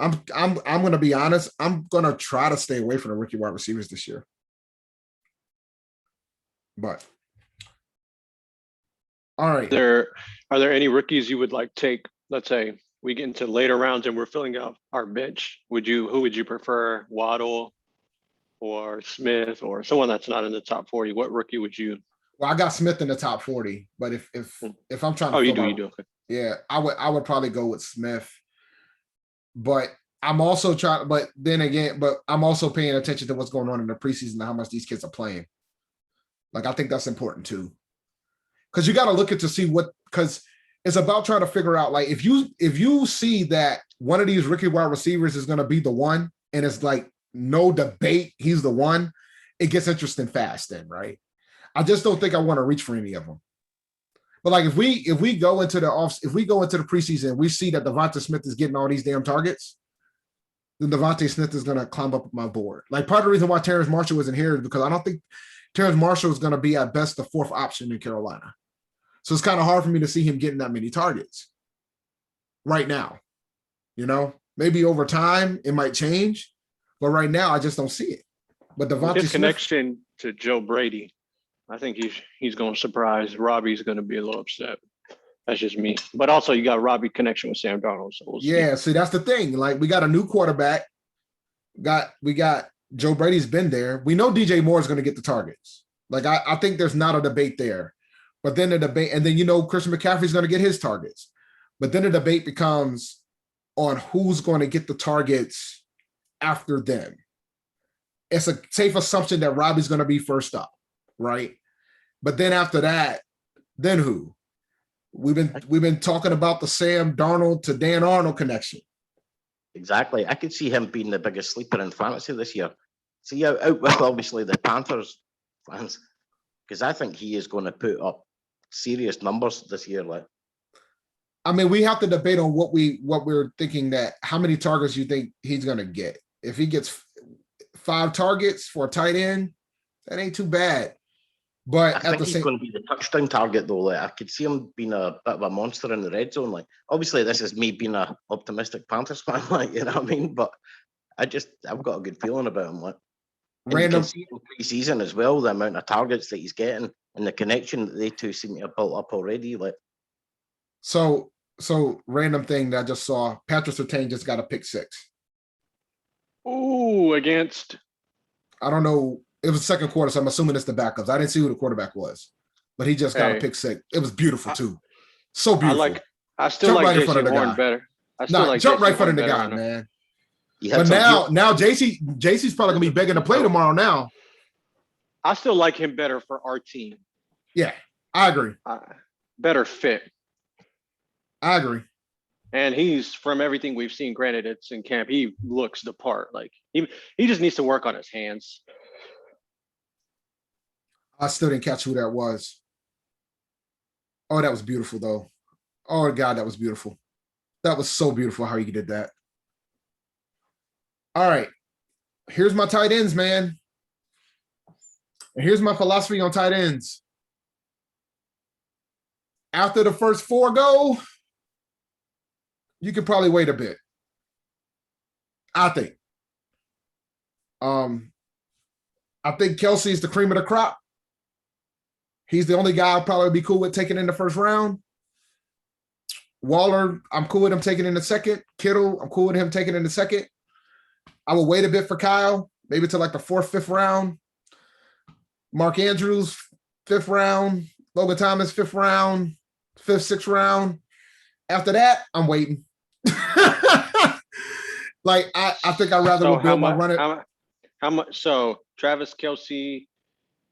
I'm gonna be honest. I'm gonna try to stay away from the rookie wide receivers this year. But all right. Are there any rookies you would like take? Let's say we get into later rounds and we're filling out our bench. Who would you prefer, Waddle or Smith or someone that's not in the top 40? What rookie would you? Well, I got Smith in the top 40, but if I'm trying to, Oh, you fill do. my- Okay. yeah, I would probably go with Smith. But I'm also trying, but I'm also paying attention to what's going on in the preseason and how much these kids are playing. Like, I think that's important too. Because you got to look at to see because it's about trying to figure out, like, if you see that one of these rookie wide receivers is going to be the one, and it's like no debate, he's the one, it gets interesting fast then, right? I just don't think I want to reach for any of them. But like if we go into the preseason and we see that Devonta Smith is getting all these damn targets, then Devonta Smith is gonna climb up my board. Like part of the reason why Terrence Marshall isn't here is because I don't think Terrence Marshall is gonna be at best the 4th option in Carolina. So it's kind of hard for me to see him getting that many targets right now. You know, maybe over time it might change, but right now I just don't see it. But Devonta His Smith, connection to Joe Brady, I think he's going to surprise. Robbie's going to be a little upset. That's just me. But also, you got Robbie connection with Sam Darnold. So we'll see. yeah, see, that's the thing. Like, we got a new quarterback. We got Joe Brady's been there. We know DJ Moore is going to get the targets. Like, I think there's not a debate there. But then the debate, and then Christian McCaffrey's going to get his targets. But then the debate becomes on who's going to get the targets after them. It's a safe assumption that Robbie's going to be first up, right? But then after that, then who? We've been talking about the Sam Darnold to Dan Arnold connection. Exactly. I could see him being the biggest sleeper in fantasy this year. See, out with obviously the Panthers fans, because I think he is going to put up serious numbers this year. Like, I mean, we have to debate on what we're thinking that how many targets you think he's going to get. If he gets 5 targets for a tight end, that ain't too bad. But I at think the he's same, going to be the touchdown target though. Like, I could see him being a bit of a monster in the red zone. Like, obviously, this is me being a optimistic Panthers fan. Like, you know what I mean? But I've got a good feeling about him. Like, and you random, can see in pre-season as well the amount of targets that he's getting and the connection that they two seem to have built up already. Like, so random thing that I just saw, Patrick Surtain just got a pick 6. Ooh, against. I don't know. It was second quarter, so I'm assuming it's the backups. I didn't see who the quarterback was, but he just got a Hey. pick 6. It was beautiful too. So beautiful. I still Jump like right in front JC of the Horn guy. better. I still like jump JC right in front Horn of the better guy, on him. man. he had But some now JC's probably gonna be begging to play tomorrow. Now, I still like him better for our team. yeah, I agree. Better fit. I agree. And he's, from everything we've seen, granted it's in camp, he looks the part. Like he just needs to work on his hands. I still didn't catch who that was. Oh, that was beautiful though. Oh God, that was beautiful. That was so beautiful how you did that. All right. Here's my tight ends, man. And here's my philosophy on tight ends. After the first 4 go, you could probably wait a bit. I think. I think Kelsey's the cream of the crop. He's the only guy I'll probably be cool with taking in the first round. Waller, I'm cool with him taking in the second. Kittle, I'm cool with him taking in the second. I will wait a bit for Kyle, maybe to like the 4th, 5th round. Mark Andrews, 5th round. Logan Thomas, 5th round. 5th, 6th round. After that, I'm waiting. Like I think I'd rather So build my running. how much? So Travis Kelce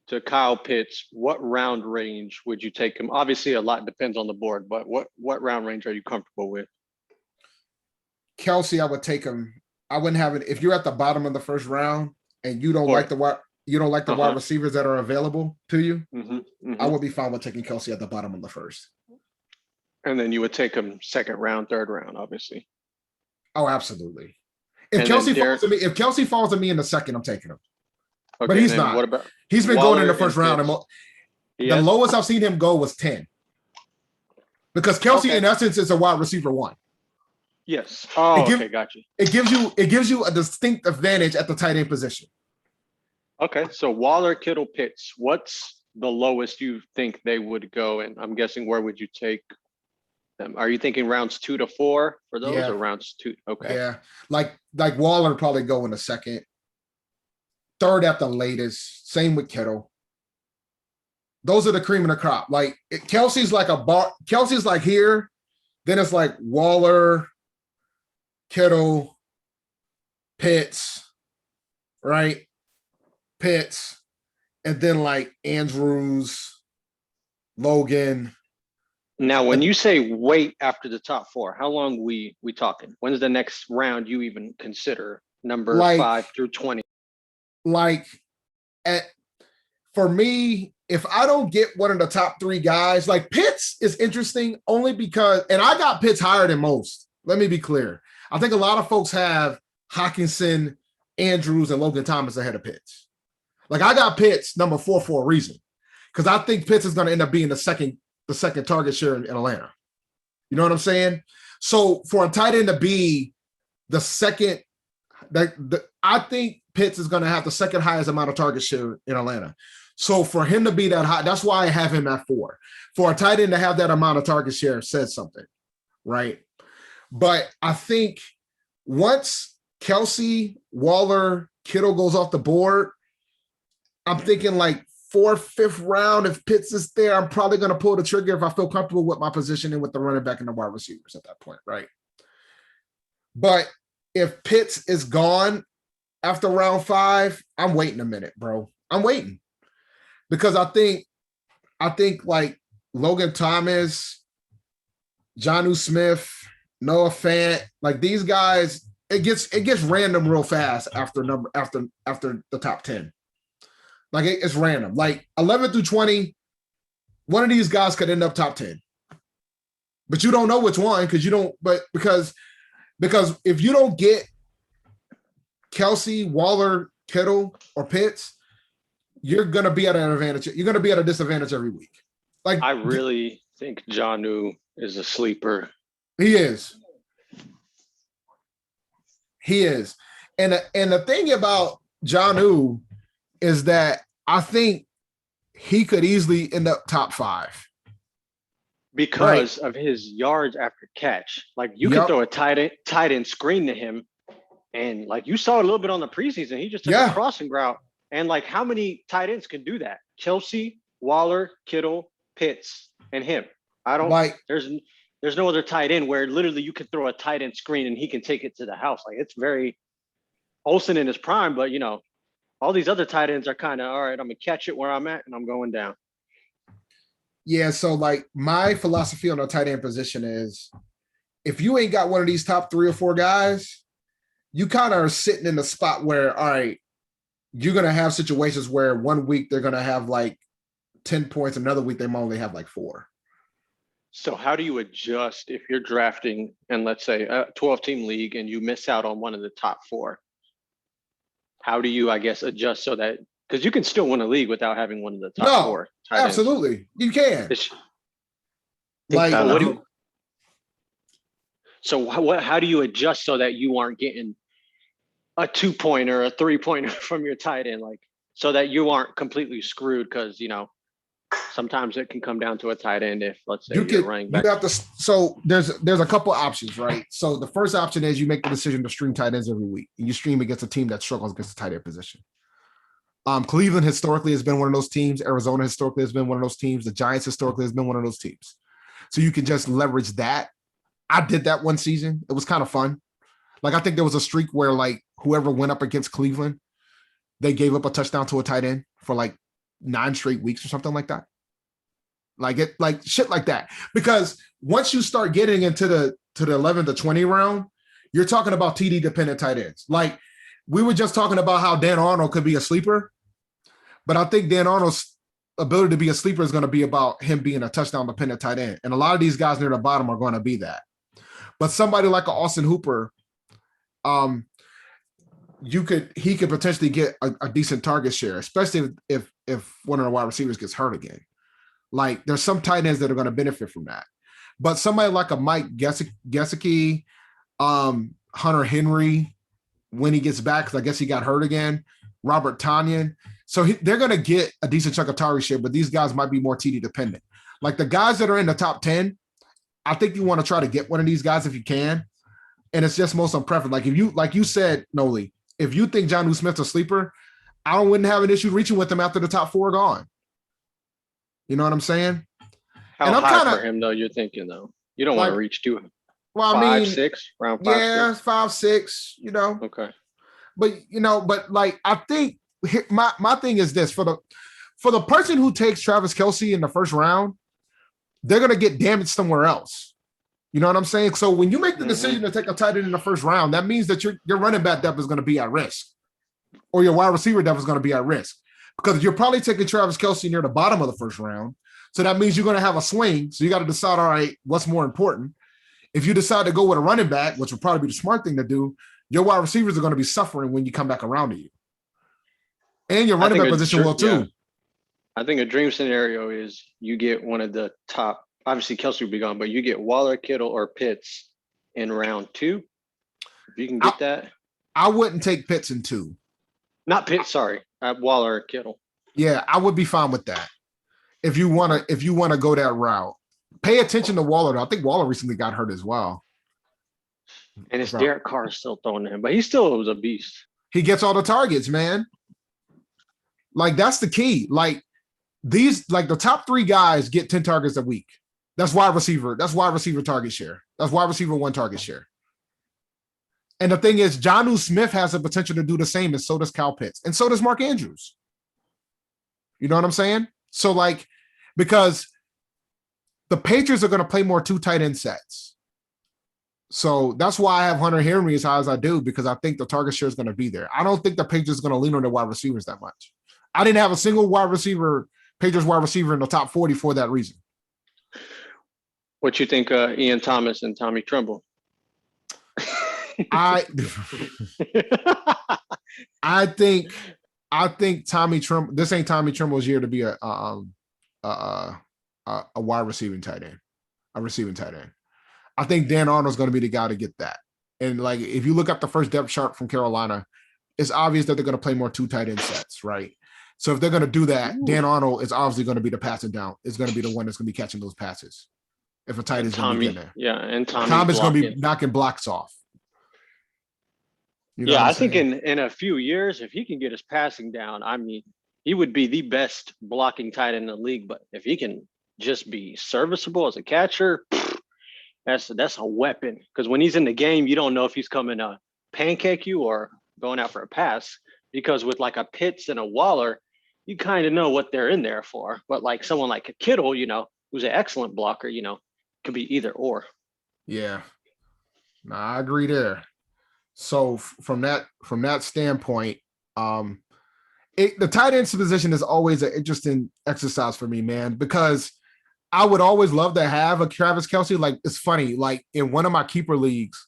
to Kyle Pitts, what round range would you take him? Obviously, a lot depends on the board, but what round range are you comfortable with? Kelsey, I would take him. I wouldn't have it if you're at the bottom of the first round and you don't Or- like the wide receivers that are available to you. Mhm, mhm. I would be fine with taking Kelsey at the bottom of the first. And then you would take him 2nd round, 3rd round, obviously. Oh, absolutely. If And then Kelsey Derek- falls to me in the second, I'm taking him. Okay, he's and then not. What about He's been Waller going in the and first round. Pitts? The Yes? lowest I've seen him go was 10. Because Kelsey, Okay. in essence, is a wide receiver 1. Yes. Oh, give- okay, got you. It gives you a distinct advantage at the tight end position. Okay, so Waller, Kittle, Pitts. What's the lowest you think they would go? And I'm guessing where would you take them? Are you thinking rounds 2 to 4 for those, Yeah. or rounds 2? Okay. Yeah. Like Waller probably go in the second. 3rd at the latest. Same with Kittle. Those are the cream of the crop. Like Kelsey's like Kelsey's like here. Then it's like Waller, Kittle, Pitts, right? Pitts, and then like Andrews, Logan. Now, when you say wait after the top 4, how long we talking? When's the next round you even consider number Like- 5 through 20? Like for me, if I don't get one of the top 3 guys, like Pitts is interesting only because, and I got Pitts higher than most. Let me be clear. I think a lot of folks have Hawkinson, Andrews, and Logan Thomas ahead of Pitts. Like I got Pitts number 4 for a reason, because I think Pitts is going to end up being the second target share in Atlanta. You know what I'm saying? So for a tight end to be the second, I think Pitts is going to have the second highest amount of target share in Atlanta. So for him to be that high, that's why I have him at 4. For a tight end to have that amount of target share says something, right? But I think once Kelsey, Waller, Kittle goes off the board, I'm thinking like 4th, 5th round. If Pitts is there, I'm probably going to pull the trigger if I feel comfortable with my positioning with the running back and the wide receivers at that point, right? But if Pitts is gone after round 5, I'm waiting a minute, bro. I'm waiting. Because I think like Logan Thomas, Jonnu Smith, Noah Fant, like these guys, it gets random real fast after the top 10. Like it's random. Like 11 through 20, one of these guys could end up top 10. But you don't know which one because if you don't get Kelsey, Waller, Kittle, or Pitts, you're gonna be at an advantage. You're gonna be at a disadvantage every week. Like I really think Jonnu is a sleeper. he is. He is. And the thing about Jonnu is that I think he could easily end up top 5. Because of his yards after catch. Like you Yep. could throw a tight end screen to him. And like you saw a little bit on the preseason, he just took Yeah. a crossing route. And like how many tight ends can do that? Kelsey, Waller, Kittle, Pitts, and him. I don't Like there's no other tight end where literally you could throw a tight end screen and he can take it to the house. Like it's very Olsen in his prime, but all these other tight ends are kind of all right. I'm gonna catch it where I'm at and I'm going down. yeah, so like my philosophy on the tight end position is if you ain't got one of these top 3 or 4 guys, you kind of are sitting in the spot where, all right, you're going to have situations where one week they're going to have like 10 points. Another week they might only have like 4. So how do you adjust if you're drafting and let's say a 12-team league and you miss out on one of the top 4? How do you, I guess, adjust so that because you can still win a league without having one of the top No, 4 tight ends. Absolutely, you can. It's- Like, that what do out. you, so how do you adjust so that you aren't getting a 2-pointer, a 3-pointer from your tight end, like so that you aren't completely screwed? Because sometimes it can come down to a tight end if let's say you you're can, running you back. have to. So there's a couple options, right? So the first option is you make the decision to stream tight ends every week, and you stream against a team that struggles against the tight end position. Cleveland historically has been one of those teams. Arizona historically has been one of those teams. The Giants historically has been one of those teams. So you can just leverage that. I did that one season. It was kind of fun. Like, I think there was a streak where like whoever went up against Cleveland, they gave up a touchdown to a tight end for like 9 straight weeks or something like that. Like shit like that. Because once you start getting into the 11 to 20 round, you're talking about TD dependent tight ends. Like, we were just talking about how Dan Arnold could be a sleeper, but I think Dan Arnold's ability to be a sleeper is going to be about him being a touchdown dependent tight end. And a lot of these guys near the bottom are going to be that. But somebody like a Austin Hooper, he could potentially get a decent target share, especially if one of the wide receivers gets hurt again. Like, there's some tight ends that are going to benefit from that. But somebody like a Mike Gesicki, Hunter Henry, when he gets back, because I guess he got hurt again, Robert Tanyan. So they're going to get a decent chunk of target share, but these guys might be more TD dependent. Like, the guys that are in the top 10, I think you want to try to get one of these guys if you can. And it's just most on preference. Like, if you, like you said, Noli, if you think Jonnu Smith's a sleeper, I wouldn't have an issue reaching with him after the top 4 are gone. You know what I'm saying? How and I'm high kinda, for him though? You're thinking though. You don't want to reach too well, I 5, mean, 6, around 5, yeah, 6. 5, 6, Okay. but like, I think my thing is this: for the person who takes Travis Kelce in the first round, they're gonna get damaged somewhere else. You know what I'm saying? So when you make the decision to take a tight end in the first round, that means that your running back depth is going to be at risk, or your wide receiver depth is going to be at risk, because you're probably taking Travis Kelce near the bottom of the first round. So that means you're going to have a swing. So you got to decide, all right, what's more important? If you decide to go with a running back, which would probably be the smart thing to do, your wide receivers are going to be suffering when you come back around to you. And your running back position will too. Yeah. I think a dream scenario is you get one of the top, obviously Kelce will be gone, but you get Waller, Kittle, or Pitts in round 2. If you can get that. I wouldn't take Pitts in 2. Not Pitts, sorry. Waller or Kittle. Yeah, I would be fine with that. If you want to go that route. Pay attention to Waller. I think Waller recently got hurt as well. And it's Derek Carr still throwing to him, but he still was a beast. He gets all the targets, man. Like, that's the key. Like, the top 3 guys get 10 targets a week. That's wide receiver. That's wide receiver target share. That's wide receiver 1 target share. And the thing is, Jonnu Smith has the potential to do the same, and so does Kyle Pitts, and so does Mark Andrews. You know what I'm saying? So, like, because the Patriots are going to play more 2 tight end sets. So that's why I have Hunter Henry as high as I do, because I think the target share is going to be there. I don't think the Patriots are going to lean on their wide receivers that much. I didn't have a single Patriots wide receiver in the top 40 for that reason. What you think, Ian Thomas and Tommy Tremble? I think Tommy Tremble. This ain't Tommy Tremble's year to be a wide receiving tight end, a receiving tight end. I think Dan Arnold's going to be the guy to get that. And like, if you look at the first depth chart from Carolina, it's obvious that they're going to play more 2 tight end sets, right? So if they're going to do that, Dan Arnold is obviously going to be the passing down. Is going to be the one that's going to be catching those passes. If a tight end is going to be in there, yeah, and Tom is going to be knocking blocks off. You know, I think in a few years, if he can get his passing down, I mean, he would be the best blocking tight end in the league. But if he can just be serviceable as a catcher, that's a weapon. Because when he's in the game, you don't know if he's coming to pancake you or going out for a pass. Because with like a Pitts and a Waller, you kind of know what they're in there for. But like someone like a Kittle, you know, who's an excellent blocker, you know, could be either or. Yeah, no, I agree there. So from that standpoint, the tight end position is always an interesting exercise for me, man, because I would always love to have a Travis Kelce. Like, it's funny, like in one of my keeper leagues,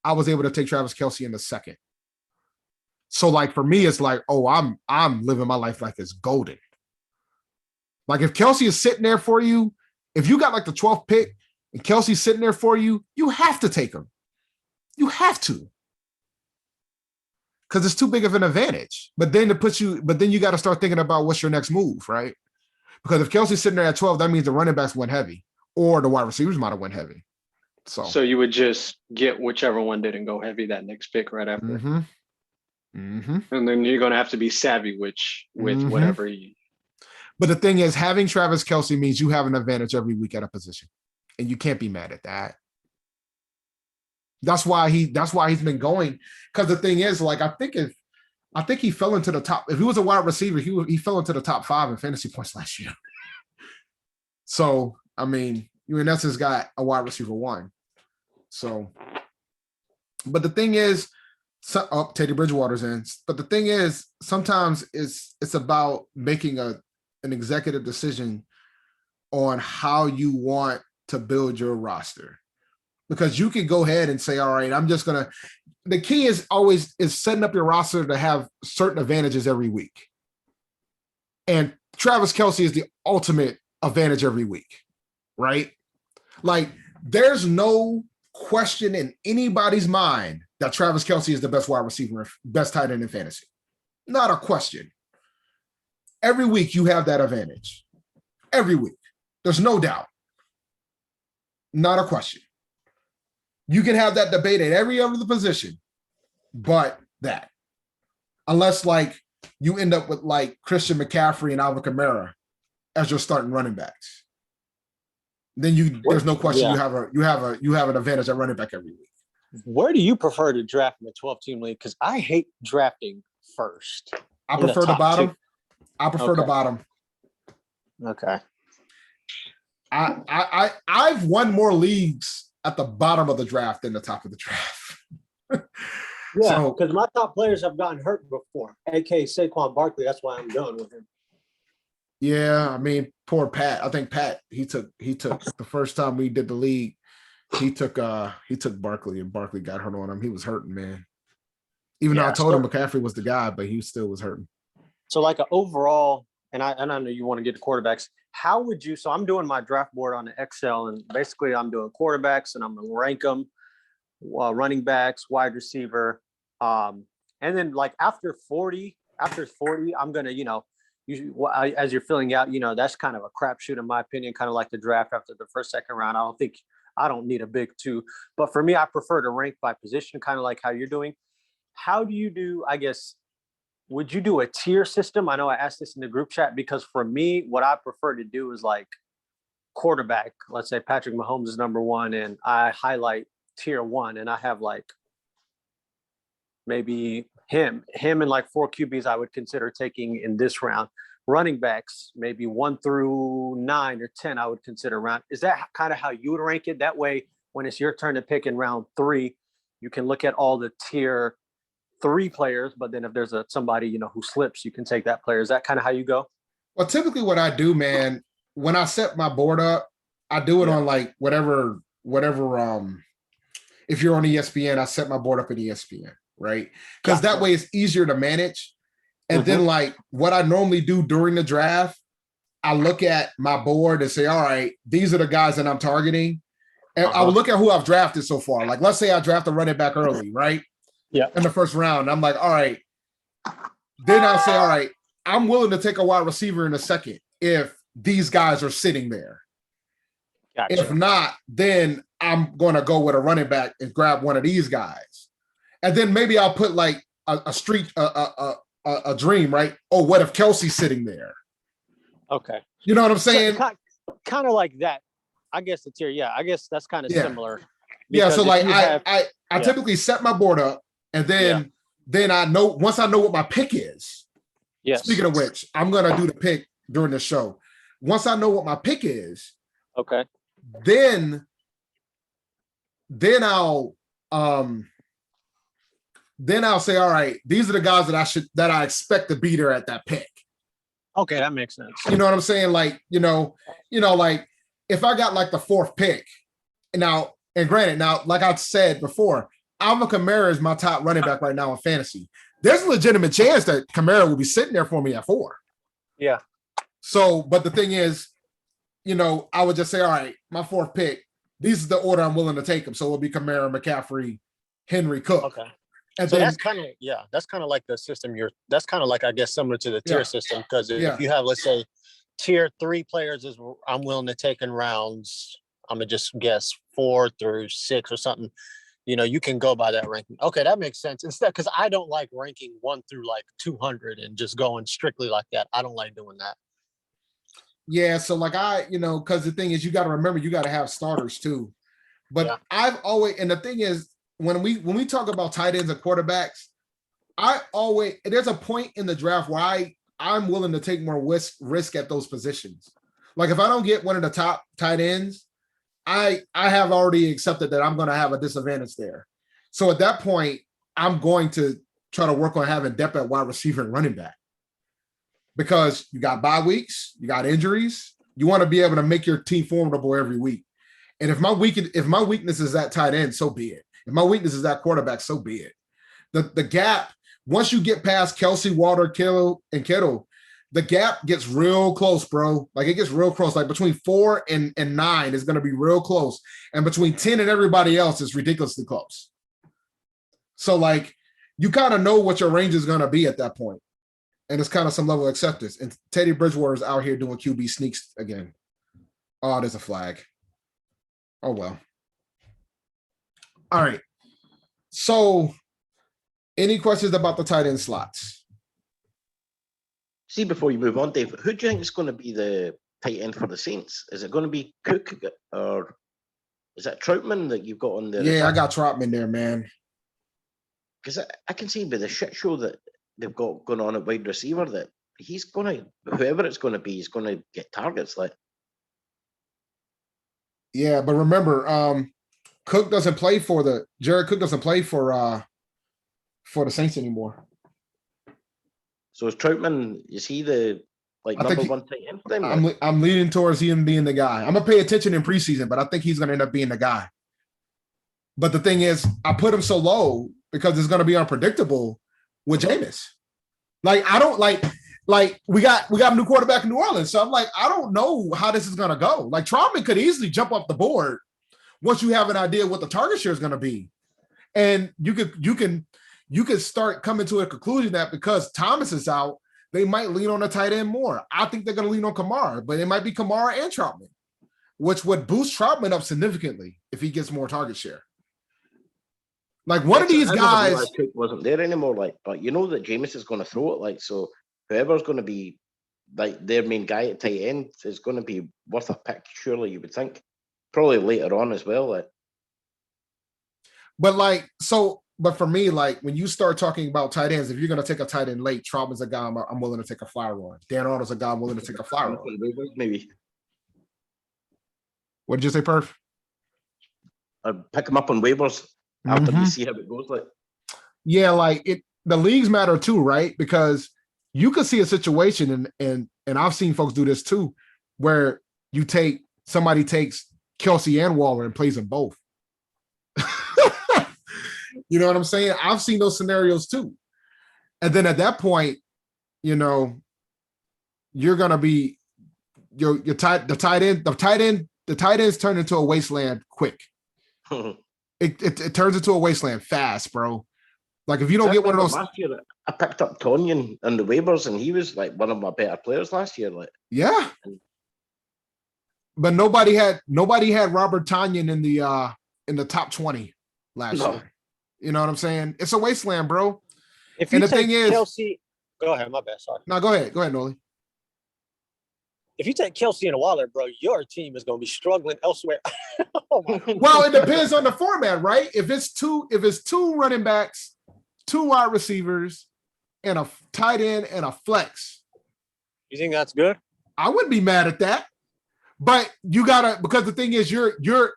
I was able to take Travis Kelce in the second. So like for me, it's like, oh, I'm living my life like it's golden. Like if Kelce is sitting there for you, if you got like the 12th pick and Kelce's sitting there for you, you have to take him. You have to. Because it's too big of an advantage. But then you got to start thinking about what's your next move, right? Because if Kelce's sitting there at 12, that means the running backs went heavy, or the wide receivers might have went heavy. So you would just get whichever one didn't go heavy that next pick right after. Mm-hmm. Mm-hmm. And then you're going to have to be savvy with Mhm. whatever you. But the thing is, having Travis Kelce means you have an advantage every week at a position, and you can't be mad at that. That's why he's been going. Because the thing is, like, I think he fell into the top. If he was a wide receiver, he fell into the top 5 in fantasy points last year. So, I mean, you in essence got a wide receiver 1. So, but the thing is, Teddy Bridgewater's in. But the thing is, sometimes it's about making an executive decision on how you want to build your roster. Because you can go ahead and say, all right, the key is always setting up your roster to have certain advantages every week. And Travis Kelce is the ultimate advantage every week, right? Like, there's no question in anybody's mind that Travis Kelce is the best wide receiver, best tight end in fantasy. Not a question. Every week you have that advantage. Every week. There's no doubt. Not a question. You can have that debate at every other position, but that. Unless, like, you end up with, like, Christian McCaffrey and Alvin Kamara as your starting running backs. Then there's no question you have an advantage at running back every week. Where do you prefer to draft in a 12-team league? Because I hate drafting first. I prefer the bottom. 2. I prefer the bottom. Okay. I've won more leagues at the bottom of the draft than the top of the draft. Yeah, because my top players have gotten hurt before, aka Saquon Barkley. That's why I'm done with him. Yeah, I mean, poor Pat. I think Pat, he took the first time we did the league, he took Barkley, and Barkley got hurt on him. He was hurting, man. Even though I told him McCaffrey was the guy, but he still was hurting. So like an overall, and I know you want to get to quarterbacks. How would you? So I'm doing my draft board on the Excel, and basically I'm doing quarterbacks, and I'm gonna rank them, running backs, wide receiver, and then like after 40, I'm gonna as you're filling out, that's kind of a crapshoot in my opinion, kind of like the draft after the first, second round. I don't need a big 2, but for me, I prefer to rank by position, kind of like how you're doing. How do you do? I guess. Would you do a tier system? I know I asked this in the group chat, because for me, what I prefer to do is like quarterback. Let's say Patrick Mahomes is number 1, and I highlight tier 1, and I have like maybe him and like 4 QBs I would consider taking in this round. Running backs, maybe 1 through 9 or 10, I would consider round. Is that kind of how you would rank it? That way, when it's your turn to pick in round 3, you can look at all the tier 3 players, but then if there's somebody who slips, you can take that player. Is that kind of how you go? Well, typically what I do, man, when I set my board up, I do it on like whatever if you're on ESPN, I set my board up in ESPN, right? Because that way it's easier to manage. And then like what I normally do during the draft, I look at my board and say, all right, these are the guys that I'm targeting. And I will look at who I've drafted so far. Like, let's say I draft a running back early, right? Yeah. In the first round, I'm like, all right. Then I'll say, all right, I'm willing to take a wide receiver in a second if these guys are sitting there. Gotcha. If not, then I'm going to go with a running back and grab one of these guys. And then maybe I'll put like a dream, right? Oh, what if Kelce's sitting there? Okay. You know what I'm saying? So, kind of like that. I guess the tier. Yeah, I guess that's kind of similar. Yeah. So like I Yeah. typically set my board up, and then I know once I know what my pick is. Yes. Speaking of which, I'm gonna do the pick during the show. Once I know what my pick is, Okay. then I'll then I'll say, all right, these are the guys that I expect to be there at that pick. Okay, that makes sense. You know what I'm saying? Like, like if I got like the 4th pick, and granted, now, like I said before, Alvin Kamara is my top running back right now in fantasy. There's a legitimate chance that Kamara will be sitting there for me at 4. Yeah. So, but the thing is, I would just say, all right, my 4th pick, these are the order I'm willing to take them. So it'll be Kamara, McCaffrey, Henry, Cook. Okay. And So then, that's kind of like the system that's kind of like, I guess, similar to the tier Yeah. system. Because if Yeah. you have, let's say, tier 3 players is I'm willing to take in rounds, I'm gonna just guess 4 through 6 or something. You can go by that ranking. Okay, that makes sense. Instead, because I don't like ranking 1 through like 200 and just going strictly like that. I don't like doing that. yeah, so like because the thing is, you got to remember, you got to have starters too. But Yeah. I've always, and the thing is, when we talk about tight ends and quarterbacks, there's a point in the draft where I'm willing to take more risk at those positions. Like if I don't get one of the top tight ends, I have already accepted that I'm going to have a disadvantage there. So at that point, I'm going to try to work on having depth at wide receiver and running back, because you got bye weeks, you got injuries. You want to be able to make your team formidable every week. And if my weakness is that tight end, so be it. If my weakness is that quarterback, so be it. The gap, once you get past Kelsey, Water, Kittle, the gap gets real close, bro. Like it gets real close. Like between 4 and 9 is going to be real close. And between 10 and everybody else is ridiculously close. So like you kind of know what your range is going to be at that point. And it's kind of some level of acceptance. And Teddy Bridgewater is out here doing QB sneaks again. Oh, there's a flag. Oh, well. All right. So any questions about the tight end slots? See, before you move on, Dave, who do you think is going to be the tight end for the Saints? Is it going to be Cook or is that Troutman that you've got on there? Yeah, I got Trotman there, man. Because I can see by the shit show that they've got going on at wide receiver that he's going to, whoever it's going to be, he's going to get targets. Like, Yeah, but remember, Jared Cook doesn't play for the Saints anymore. so is Troutman? Is he the I think number he- 1 tight end for them? I'm leaning towards him being the guy. I'm gonna pay attention in preseason, but I think he's gonna end up being the guy. But the thing is, I put him so low because it's gonna be unpredictable with Jameis. Like I don't like we got a new quarterback in New Orleans, so I'm like I don't know how this is gonna go. Like Trotman could easily jump off the board once you have an idea what the target share is gonna be, and you could start coming to a conclusion that because Thomas is out, they might lean on the tight end more. I think they're going to lean on Kamara, but it might be Kamara and Trotman, which would boost Trotman up significantly if he gets more target share. Like one of these I never guys, realized Cook wasn't there anymore. Like, but you know that Jameis is going to throw it. Like, so whoever's going to be like their main guy at tight end is going to be worth a pick. Surely you would think. Probably later on as well. Like, but for me, like when you start talking about tight ends, if you're going to take a tight end late, Trotman's a guy I'm willing to take a flyer on. Dan Arnold's a guy I'm willing to take a flyer on. maybe What did you say, Perf? I'd pick him up on waivers after we Mhm. see how it goes. Like, Yeah, like the leagues matter too, right? Because you could see a situation, and I've seen folks do this too, where somebody takes Kelsey and Waller and plays them both. You know what I'm saying? I've seen those scenarios too. And then at that point, you're gonna be the tight ends turn into a wasteland quick. It turns into a wasteland fast, bro. Like if you don't get one of those, last year, I picked up Tonyan on the waivers, and he was like one of my better players last year. Like, yeah. But nobody had Robert Tonyan in the top 20 last No. year. You know what I'm saying? It's a wasteland, bro. If And you the thing take is- Kelsey, go ahead, my bad, sorry. No, go ahead, Noli. If you take Kelsey and Waller, bro, your team is going to be struggling elsewhere. Oh my God. Well, it depends on the format, right? If it's two running backs, 2 wide receivers, and a tight end and a flex, You think that's good? I wouldn't be mad at that. But you gotta, because the thing is,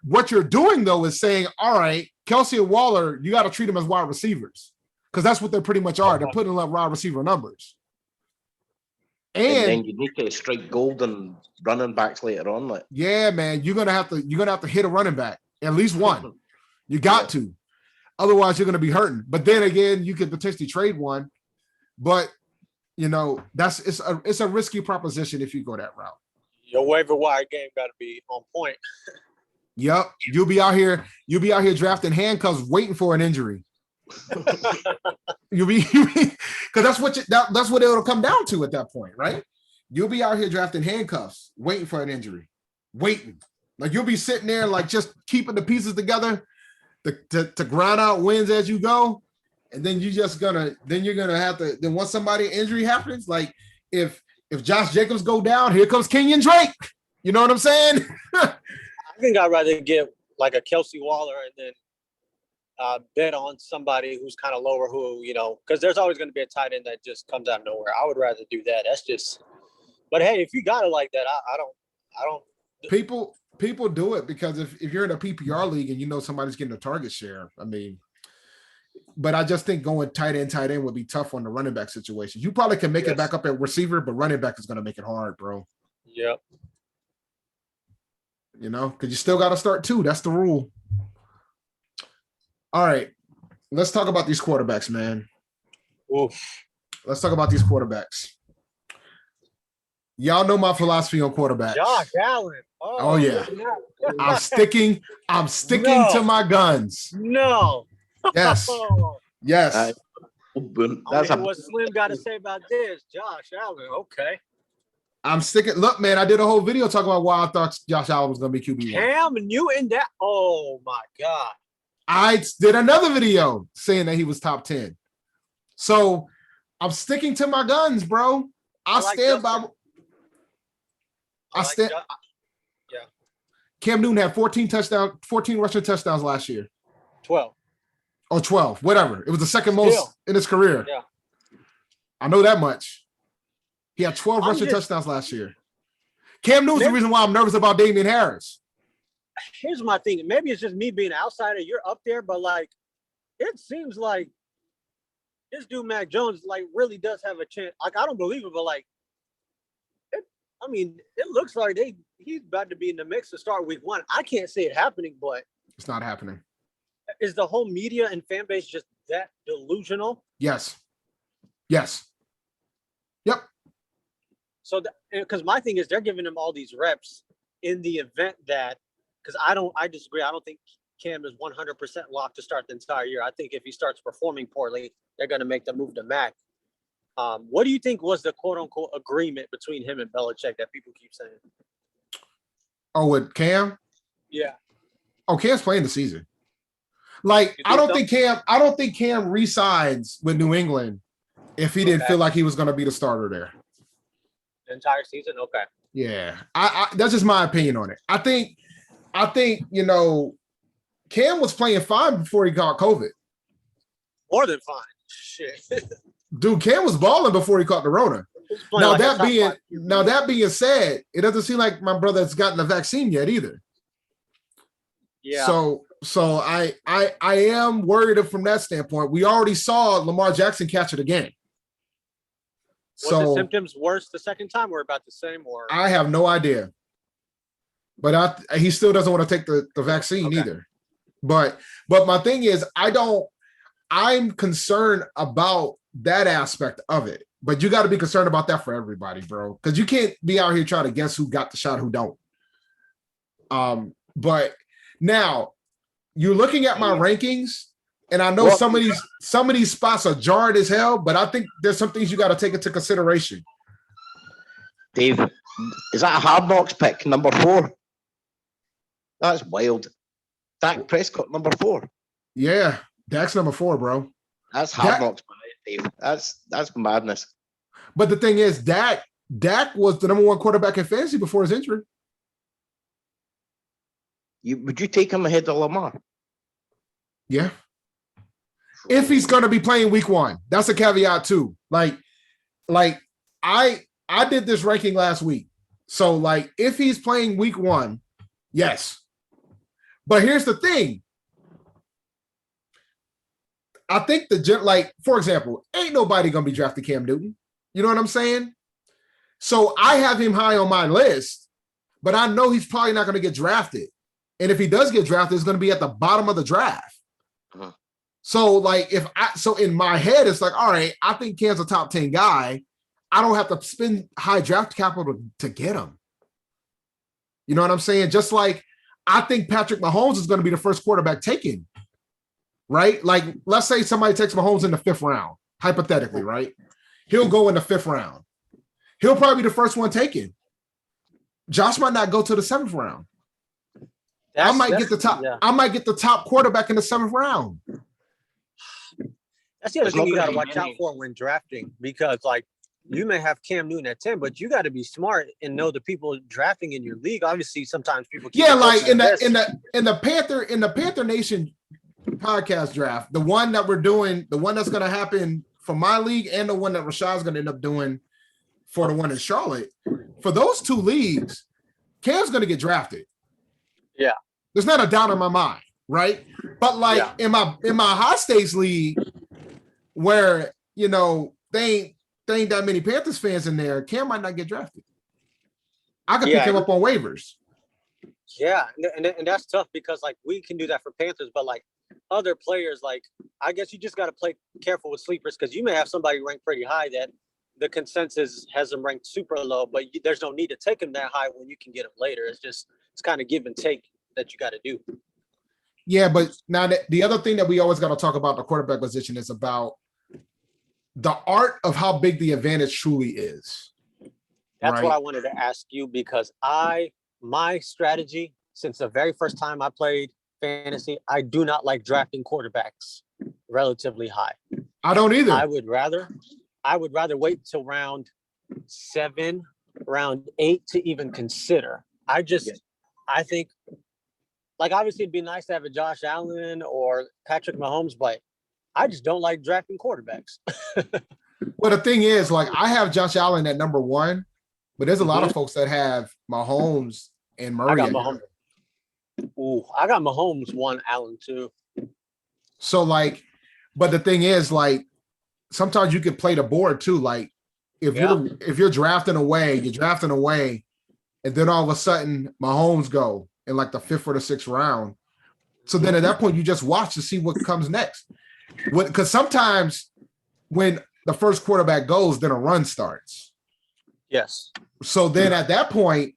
what you're doing though is saying, all right, Kelsey and Waller, you gotta treat them as wide receivers because that's what they pretty much are. They're putting up wide receiver numbers. And And then you need to strike gold and running backs later on. Like, yeah, man, you're gonna have to hit a running back, at least one. You got to. Otherwise, you're gonna be hurting. But then again, you could potentially trade one. But you know, it's a risky proposition if you go that route. Your waiver wire game got to be on point. Yep. You'll be out here drafting handcuffs waiting for an injury. Because that's what it'll come down to at that point, right? You'll be out here drafting handcuffs, waiting for an injury, waiting. Like you'll be sitting there, like just keeping the pieces together to grind out wins as you go, and then you're gonna have to. Then once somebody injury happens, like if Josh Jacobs go down, here comes Kenyon Drake. You know what I'm saying? I think I'd rather get like a Kelsey Waller and then bet on somebody who's kind of lower, who, you know, because there's always going to be a tight end that just comes out of nowhere. I would rather do that. That's just, but hey, if you got it like that, I don't. People do it because if you're in a PPR league and you know somebody's getting a target share, I mean, but I just think going tight end would be tough on the running back situation. You probably can make it back up at receiver, but running back is going to make it hard, bro. Yep. You know, because you still got to start two. That's the rule. All right. Let's talk about these quarterbacks, man. Oof. Let's talk about these quarterbacks. Y'all know my philosophy on quarterbacks. Josh Allen. Oh yeah. I'm sticking to my guns. No. Yes. Yes. that's what Slim got to say about this, Josh Allen. Okay. I'm sticking. Look, man, I did a whole video talking about why I thought Josh Allen was going to be QB1. Cam Newton, that. Oh my God. I did another video saying that he was top 10. So I'm sticking to my guns, bro. I stand by. Yeah. Cam Newton had 14 rushing touchdowns last year. 12. Or 12, whatever. It was the second most in his career. Yeah. I know that much. He had 12 rushing touchdowns last year. Cam Newton's the reason why I'm nervous about Damian Harris. Here's my thing. Maybe it's just me being an outsider. You're up there, but like, it seems like this dude, Mac Jones, like really does have a chance. Like, I don't believe it, but like, it looks like he's about to be in the mix to start week 1. I can't see it happening, but it's not happening. Is the whole media and fan base just that delusional? Yes. Yes. Yep. So, because my thing is, they're giving him all these reps in the event that, because I disagree. I don't think Cam is 100% locked to start the entire year. I think if he starts performing poorly, they're going to make the move to Mac. What do you think was the quote unquote agreement between him and Belichick that people keep saying? Oh, with Cam? Yeah. Oh, Cam's playing the season. Like, I don't think Cam re-signs with New England if he didn't feel like he was going to be the starter there. The entire season? Okay. Yeah. I that's just my opinion on it. I think, you know, Cam was playing fine before he got COVID. More than fine. Shit. Dude, Cam was balling before he caught the Rona. Now, like that being said, it doesn't seem like my brother's gotten the vaccine yet either. Yeah. So I am worried from that standpoint. We already saw Lamar Jackson catch it again. Was the symptoms worse the second time or about the same? Or I have no idea. But he still doesn't want to take the vaccine either. But my thing is, I'm concerned about that aspect of it. But you got to be concerned about that for everybody, bro. Because you can't be out here trying to guess who got the shot, who don't. But now you're looking at my rankings, and I know some of these spots are jarred as hell, but I think there's some things you got to take into consideration. Dave, is that a Hard Knocks pick, number 4? That's wild. Dak Prescott, number 4. Yeah, Dak's number 4, bro. That's Hard Knocks, Dave. That's madness. But the thing is, Dak was the number 1 quarterback in fantasy before his injury. Would you take him ahead of Lamar? Yeah. If he's going to be playing week 1, that's a caveat too. Like I did this ranking last week. So like, if he's playing week 1, yes. But here's the thing. I think like, for example, ain't nobody gonna be drafting Cam Newton. You know what I'm saying? So I have him high on my list, but I know he's probably not gonna get drafted. And if he does get drafted, it's gonna be at the bottom of the draft. Uh-huh. So like so in my head, it's like, all right, I think Cam's a top 10 guy. I don't have to spend high draft capital to get him. You know what I'm saying? Just like I think Patrick Mahomes is going to be the first quarterback taken, right? Like, let's say somebody takes Mahomes in the 5th round, hypothetically, right? He'll go in the 5th round. He'll probably be the first one taken. Josh might not go to the 7th round. I might get the top. Yeah. I might get the top quarterback in the 7th round. That's the other thing you got to watch out for when drafting, because like you may have Cam Newton at 10, but you got to be smart and know the people drafting in your league. Obviously, sometimes people like in the Panther Nation podcast draft, the one that we're doing, the one that's going to happen for my league, and the one that Rashad's going to end up doing for the one in Charlotte. For those 2 leagues, Cam's going to get drafted. Yeah, there's not a doubt in my mind, right? But like in my high stakes league, where you know they ain't that many Panthers fans in there, Cam might not get drafted. I could pick him up on waivers. Yeah, and that's tough because like we can do that for Panthers, but like other players, like I guess you just got to play careful with sleepers because you may have somebody ranked pretty high that the consensus has them ranked super low, but there's no need to take them that high when you can get them later. It's kind of give and take that you got to do. Yeah, but now the other thing that we always got to talk about the quarterback position is about the art of how big the advantage truly is. That's what I wanted to ask you because my strategy since the very first time I played fantasy, I do not like drafting quarterbacks relatively high. I don't either. I would rather wait till round 7, round 8 to even consider. I think like obviously it'd be nice to have a Josh Allen or Patrick Mahomes, but I just don't like drafting quarterbacks. Well, the thing is, like, I have Josh Allen at number 1, but there's a lot of folks that have Mahomes and Murray. I got Mahomes. I got Mahomes 1, Allen 2. So, like, but the thing is, like, sometimes you could play the board too. Like, if you're drafting away, and then all of a sudden Mahomes go in like the 5th or the 6th round. So then at that point, you just watch to see what comes next. Because sometimes when the first quarterback goes, then a run starts. Yes. So then at that point,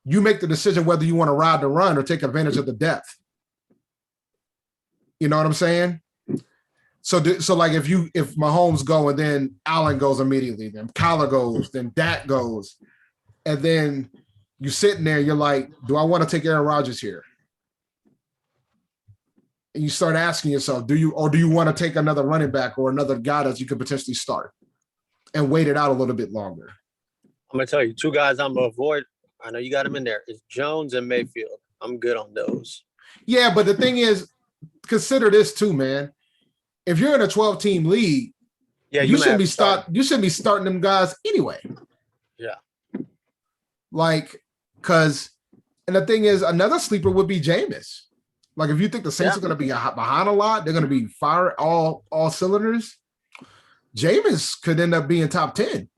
you make the decision whether you want to ride the run or take advantage of the depth. You know what I'm saying? So like if Mahomes go and then Allen goes immediately, then Kyler goes, then Dak goes, and then you sitting there, you're like, do I want to take Aaron Rodgers here? And you start asking yourself, do you want to take another running back or another guy that you could potentially start and wait it out a little bit longer? I'm gonna tell you 2 guys I'm gonna avoid. I know you got them in there. It's Jones and Mayfield. I'm good on those. Yeah, but the thing is, consider this too, man. If you're in a 12-team league, you shouldn't be starting them guys anyway. Yeah. Like, and the thing is, another sleeper would be Jameis. Like, if you think the Saints are going to be behind a lot, they're going to be firing all cylinders. Jameis could end up being top 10.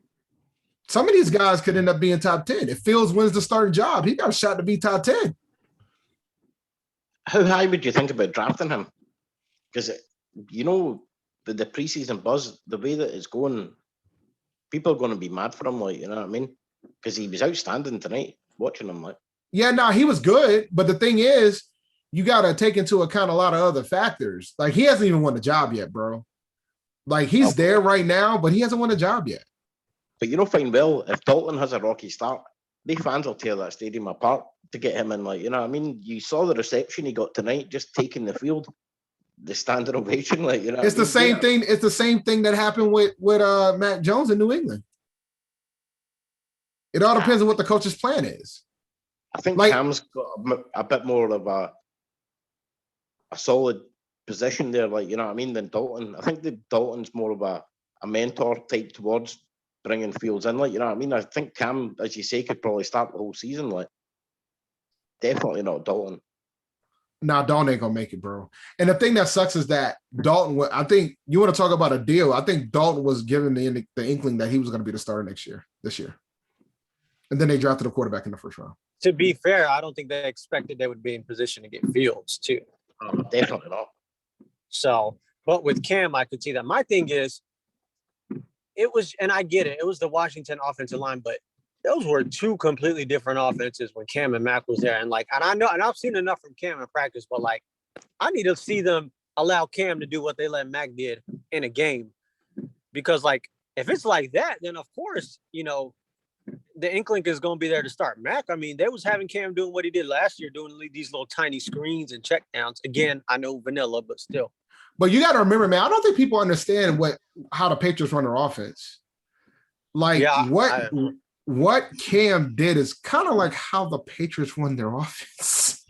Some of these guys could end up being top 10. If Fields wins the starting job, he got a shot to be top 10. How high would you think about drafting him? Because, you know, the preseason buzz, the way that it's going, people are going to be mad for him, like, you know what I mean? Because he was outstanding tonight, watching him, like. Yeah, no, he was good. But the thing is, you got to take into account a lot of other factors. Like, he hasn't even won the job yet, bro. Like, he's there right now, but he hasn't won a job yet. But you know fine well, if Dalton has a rocky start, the fans will tear that stadium apart to get him in. Like, you know what I mean? You saw the reception he got tonight, just taking the field, the standing ovation. Like, you know, it's the same thing. It's the same thing that happened with Mac Jones in New England. It all depends on what the coach's plan is. I think Cam's got a bit more of a solid position there, like, you know what I mean, than Dalton. I think that Dalton's more of a mentor type towards bringing Fields in, like, you know what I mean. I think Cam, as you say, could probably start the whole season, like. Definitely not Dalton. Nah, Dalton ain't gonna make it, bro. And the thing that sucks is that Dalton. I think you want to talk about a deal. I think Dalton was given the inkling that he was going to be the starter this year, and then they drafted a quarterback in the first round. To be fair, I don't think they expected they would be in position to get Fields too. Definitely not. So, but with Cam, I could see that. My thing is, it was, and I get it, it was the Washington offensive line, but those were two completely different offenses when Cam and Mac was there. And I know, and I've seen enough from Cam in practice, but like, I need to see them allow Cam to do what they let Mac did in a game. Because like, if it's like that, then of course, you know, the inkling is going to be there to start. Mac, I mean, they was having Cam doing what he did last year, doing these little tiny screens and check downs. Again, I know vanilla, but still. But you got to remember, man, I don't think people understand how the Patriots run their offense. Like what Cam did is kind of like how the Patriots run their offense.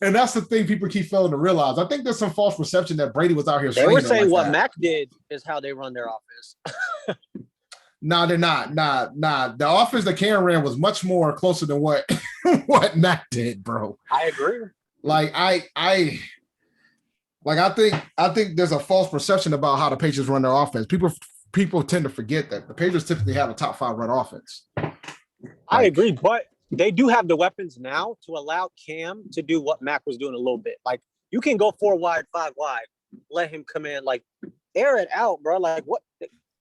And that's the thing people keep failing to realize. I think there's some false perception that Brady was out here. They were saying what Mac did is how they run their offense. No, they're not. Nah. The offense that Cam ran was much more closer than what Mac did, bro. I agree. Like I think there's a false perception about how the Patriots run their offense. People tend to forget that the Patriots typically have a top 5 run offense. I agree, but they do have the weapons now to allow Cam to do what Mac was doing a little bit. Like you can go 4 wide, 5 wide, let him come in, like air it out, bro. Like what?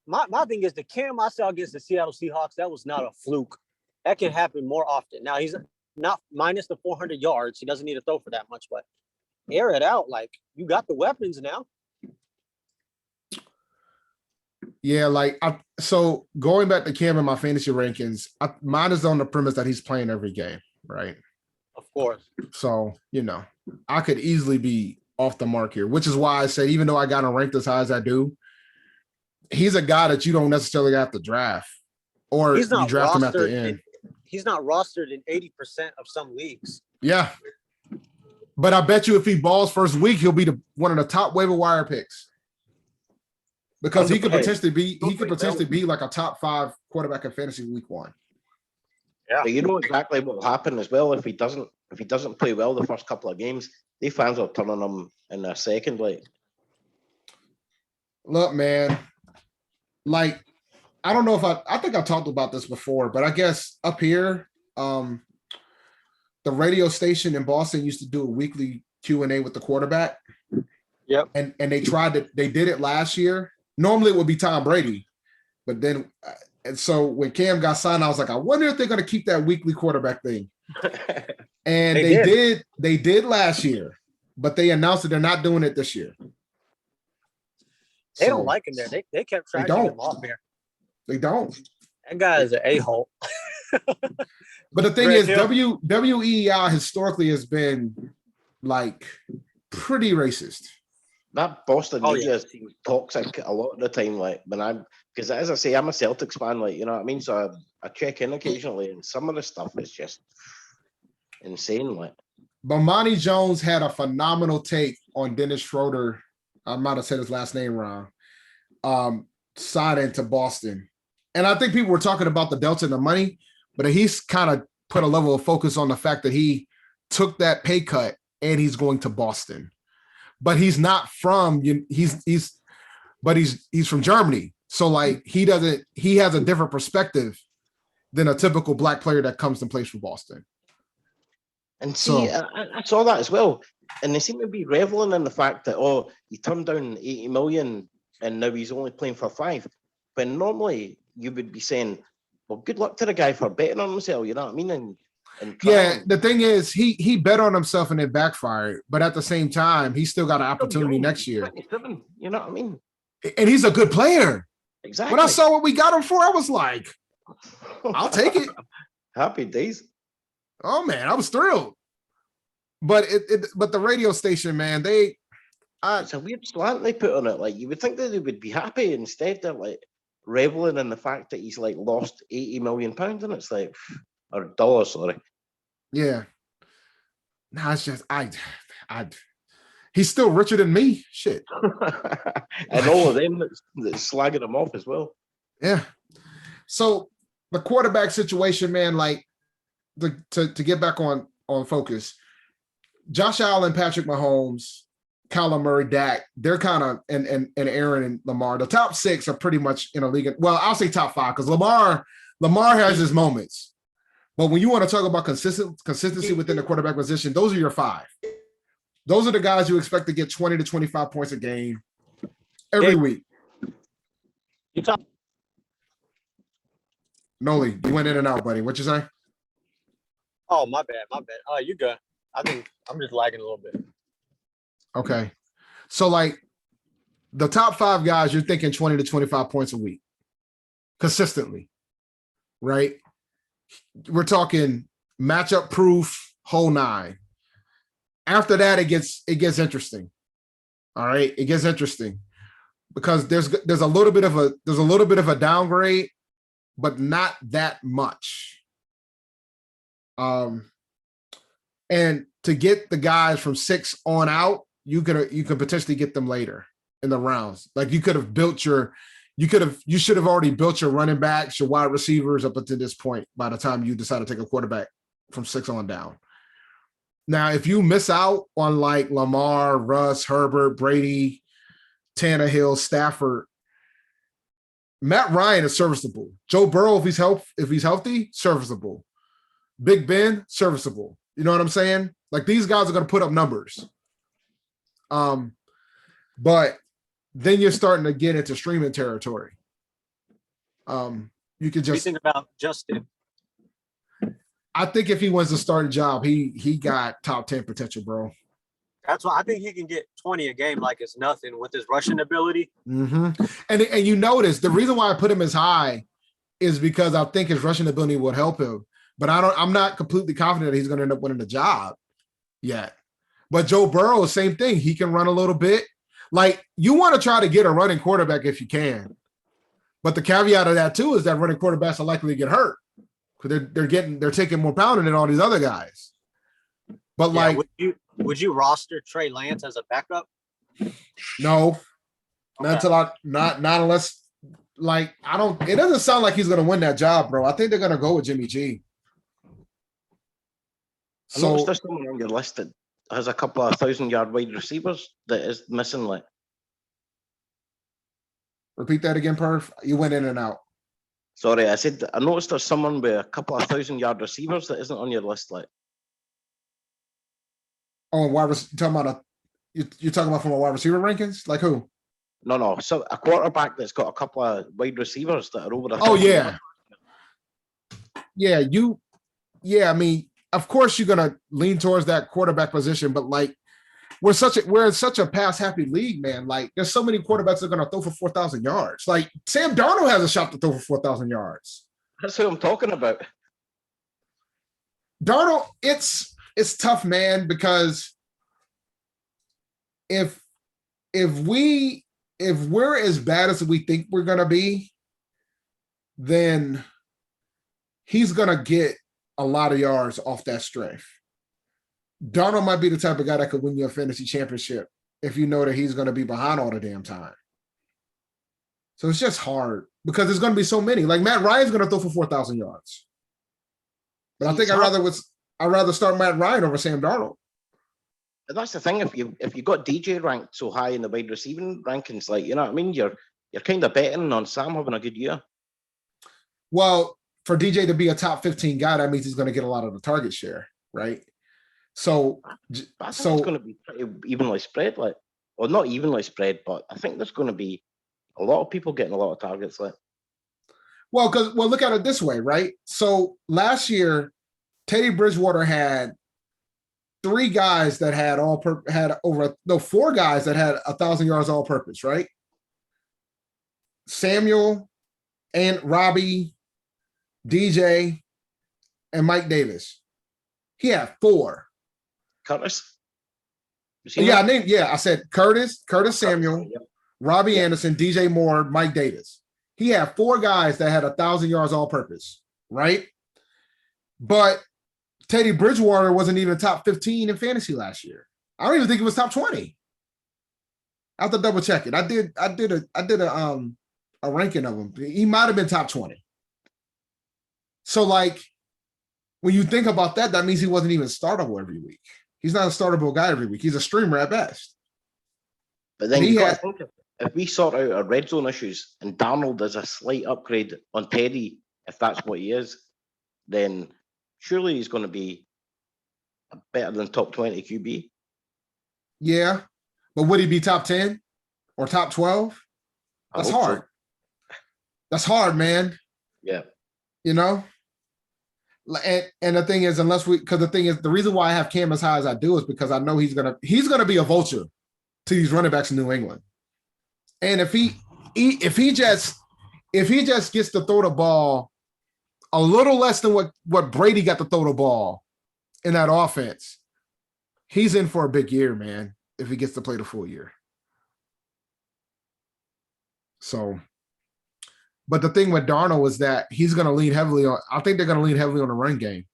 My thing is the Cam I saw against the Seattle Seahawks, that was not a fluke. That can happen more often. Now he's not minus the 400 yards. He doesn't need to throw for that much, but air it out. Like you got the weapons now. Yeah, so going back to Cam and my fantasy rankings, mine is on the premise that he's playing every game, right? Of course. So, you know, I could easily be off the mark here, which is why I say, even though I got him ranked as high as I do, he's a guy that you don't necessarily have to draft, or you draft him at the end. He's not rostered in 80% of some leagues. Yeah. But I bet you if he balls first week, he'll be one of the top waiver wire picks. Because he could potentially be like a top 5 quarterback in fantasy week 1. Yeah. But you know exactly what will happen as well if he doesn't play well the first couple of games. The fans are turning him in a second. Look, man. Like, I don't know if I think I talked about this before, but I guess up here, the radio station in Boston used to do a weekly Q&A with the quarterback. Yep. And they did it last year. Normally it would be Tom Brady, but then, and so when Cam got signed, I was like, I wonder if they're going to keep that weekly quarterback thing. And they did last year, but they announced that they're not doing it this year. They don't like him there. They kept trashing him off here. They don't. That guy is an a-hole. But the thing is, WEI historically has been like pretty racist. That Boston media seems toxic a lot of the time. Because as I say, I'm a Celtics fan. You know what I mean. So I check in occasionally, and some of the stuff is just insane. Bomani Jones had a phenomenal take on Dennis Schroeder. I might have said his last name wrong. Signing to Boston, and I think people were talking about the delta and the money, but he's kind of put a level of focus on the fact that he took that pay cut and he's going to Boston. But he's not from he's from Germany. So he has a different perspective than a typical black player that comes and plays for Boston. And see, I saw that as well. And they seem to be reveling in the fact that, he turned down 80 million and now he's only playing for 5. But normally you would be saying, well, good luck to the guy for betting on himself, you know what I mean? And yeah, the thing is, he bet on himself and it backfired. But at the same time, he's still got an opportunity next year. 27, you know what I mean? And he's a good player. Exactly. When I saw what we got him for, I was like, I'll take it. Happy days. Oh man, I was thrilled. But but the radio station, man, it's a weird slant they put on it. You would think that they would be happy. Instead, they're reveling in the fact that he's lost £80 million, and it's or dollars, sorry. Yeah. No, it's just he's still richer than me. Shit. And all of them that's slagging him off as well. Yeah. So the quarterback situation, man, to get back on focus, Josh Allen, Patrick Mahomes, Kyler Murray, Dak, they're kind of and Aaron and Lamar. The top 6 are pretty much in a league. Well, I'll say top 5 because Lamar has his moments. But when you want to talk about consistency within the quarterback position, those are your 5. Those are the guys you expect to get 20 to 25 points a game every week. You talk. Noli, you went in and out, buddy. What you say? Oh, my bad. Oh, you good. I think I'm just lagging a little bit. Okay. So like the top 5 guys, you're thinking 20 to 25 points a week consistently, right? We're talking matchup proof, whole 9. After that, it gets interesting. All right. It gets interesting because there's a little bit of a downgrade, but not that much. And to get the guys from 6 on out, you could potentially get them later in the rounds. Like you should have already built your running backs, your wide receivers up until this point by the time you decide to take a quarterback from 6 on down. Now, if you miss out on like Lamar, Russ, Herbert, Brady, Tannehill, Stafford, Matt Ryan is serviceable. Joe Burrow, if he's healthy, serviceable. Big Ben, serviceable. You know what I'm saying? Like these guys are going to put up numbers. But then you're starting to get into streaming territory. You could just think about Justin. I think if he wins the starting job, he got top 10 potential, bro. That's why I think he can get 20 a game like it's nothing with his rushing ability. Mm-hmm. And you notice the reason why I put him as high is because I think his rushing ability would help him. But I'm not completely confident that he's going to end up winning the job yet. But Joe Burrow, same thing. He can run a little bit. Like you want to try to get a running quarterback if you can. But the caveat of that too is that running quarterbacks are likely to get hurt because they're taking more pounding than all these other guys. But Yeah, like, would you roster Trey Lance as a backup? no, Okay. not unless like it doesn't sound like he's gonna win that job, bro. I think they're gonna go with Jimmy G. I noticed So there's someone on your list that has a couple of 1,000-yard wide receivers that is missing. Like, repeat that again, Perf. You went in and out. sorry, I said I noticed there's someone with a couple of 1,000-yard receivers that isn't on your list. Like, Oh, you're talking about from a wide receiver rankings? Like who? no, so a quarterback that's got a couple of wide receivers that are over the. Oh yeah. Yeah, I mean, of course you're gonna lean towards that quarterback position, but like we're in such a pass happy league, man. Like there's so many quarterbacks that are gonna throw for 4,000 yards. Like Sam Darnold has a shot to throw for 4,000 yards. That's who I'm talking about. Darnold, it's tough, man, because if we're as bad as we think we're gonna be, then he's gonna get a lot of yards off that strength. Darnold might be the type of guy that could win you a fantasy championship if you know that he's going to be behind all the damn time. So it's just hard because there's going to be so many. Like Matt Ryan's going to throw for 4,000 yards, but I think I'd rather start Matt Ryan over Sam Darnold. And that's the thing. If you got DJ ranked so high in the wide receiving rankings, like, you know what I mean, you're kind of betting on Sam having a good year. Well, for DJ to be a top 15 guy, that means he's going to get a lot of the target share, right? So But I think it's going to be pretty evenly spread, like, or not evenly spread, but I think there's going to be a lot of people getting a lot of targets, like. Well, look at it this way, right? So last year, Teddy Bridgewater had 4 guys that had 1,000 yards all purpose, right? Samuel and Robbie, DJ, and Mike Davis. He had 4. Curtis? I said Curtis Samuel, Yep. Robbie Anderson, DJ Moore, Mike Davis. He had 4 guys that had 1,000 yards all purpose, right? But Teddy Bridgewater wasn't even top 15 in fantasy last year. I don't even think it was top 20. I have to double check it. I did a ranking of him. He might have been top 20. So like when you think about that, that means he wasn't even startable every week. He's not a startable guy every week. He's a streamer at best. But then He you got to had- think if we sort out our red zone issues and Darnold is a slight upgrade on Teddy, if that's what he is, then surely he's going to be better than top 20 QB. Yeah, but would he be top 10 or top 12? I That's hope so. hard. That's hard, man. Yeah. You know? And the thing is, because the thing is, the reason why I have Cam as high as I do is because I know he's gonna be a vulture to these running backs in New England. And if he just gets to throw the ball a little less than what Brady got to throw the ball in that offense, he's in for a big year, man, if he gets to play the full year. So, but the thing with Darnold is that he's going to lean heavily on, I think they're going to lean heavily on the run game,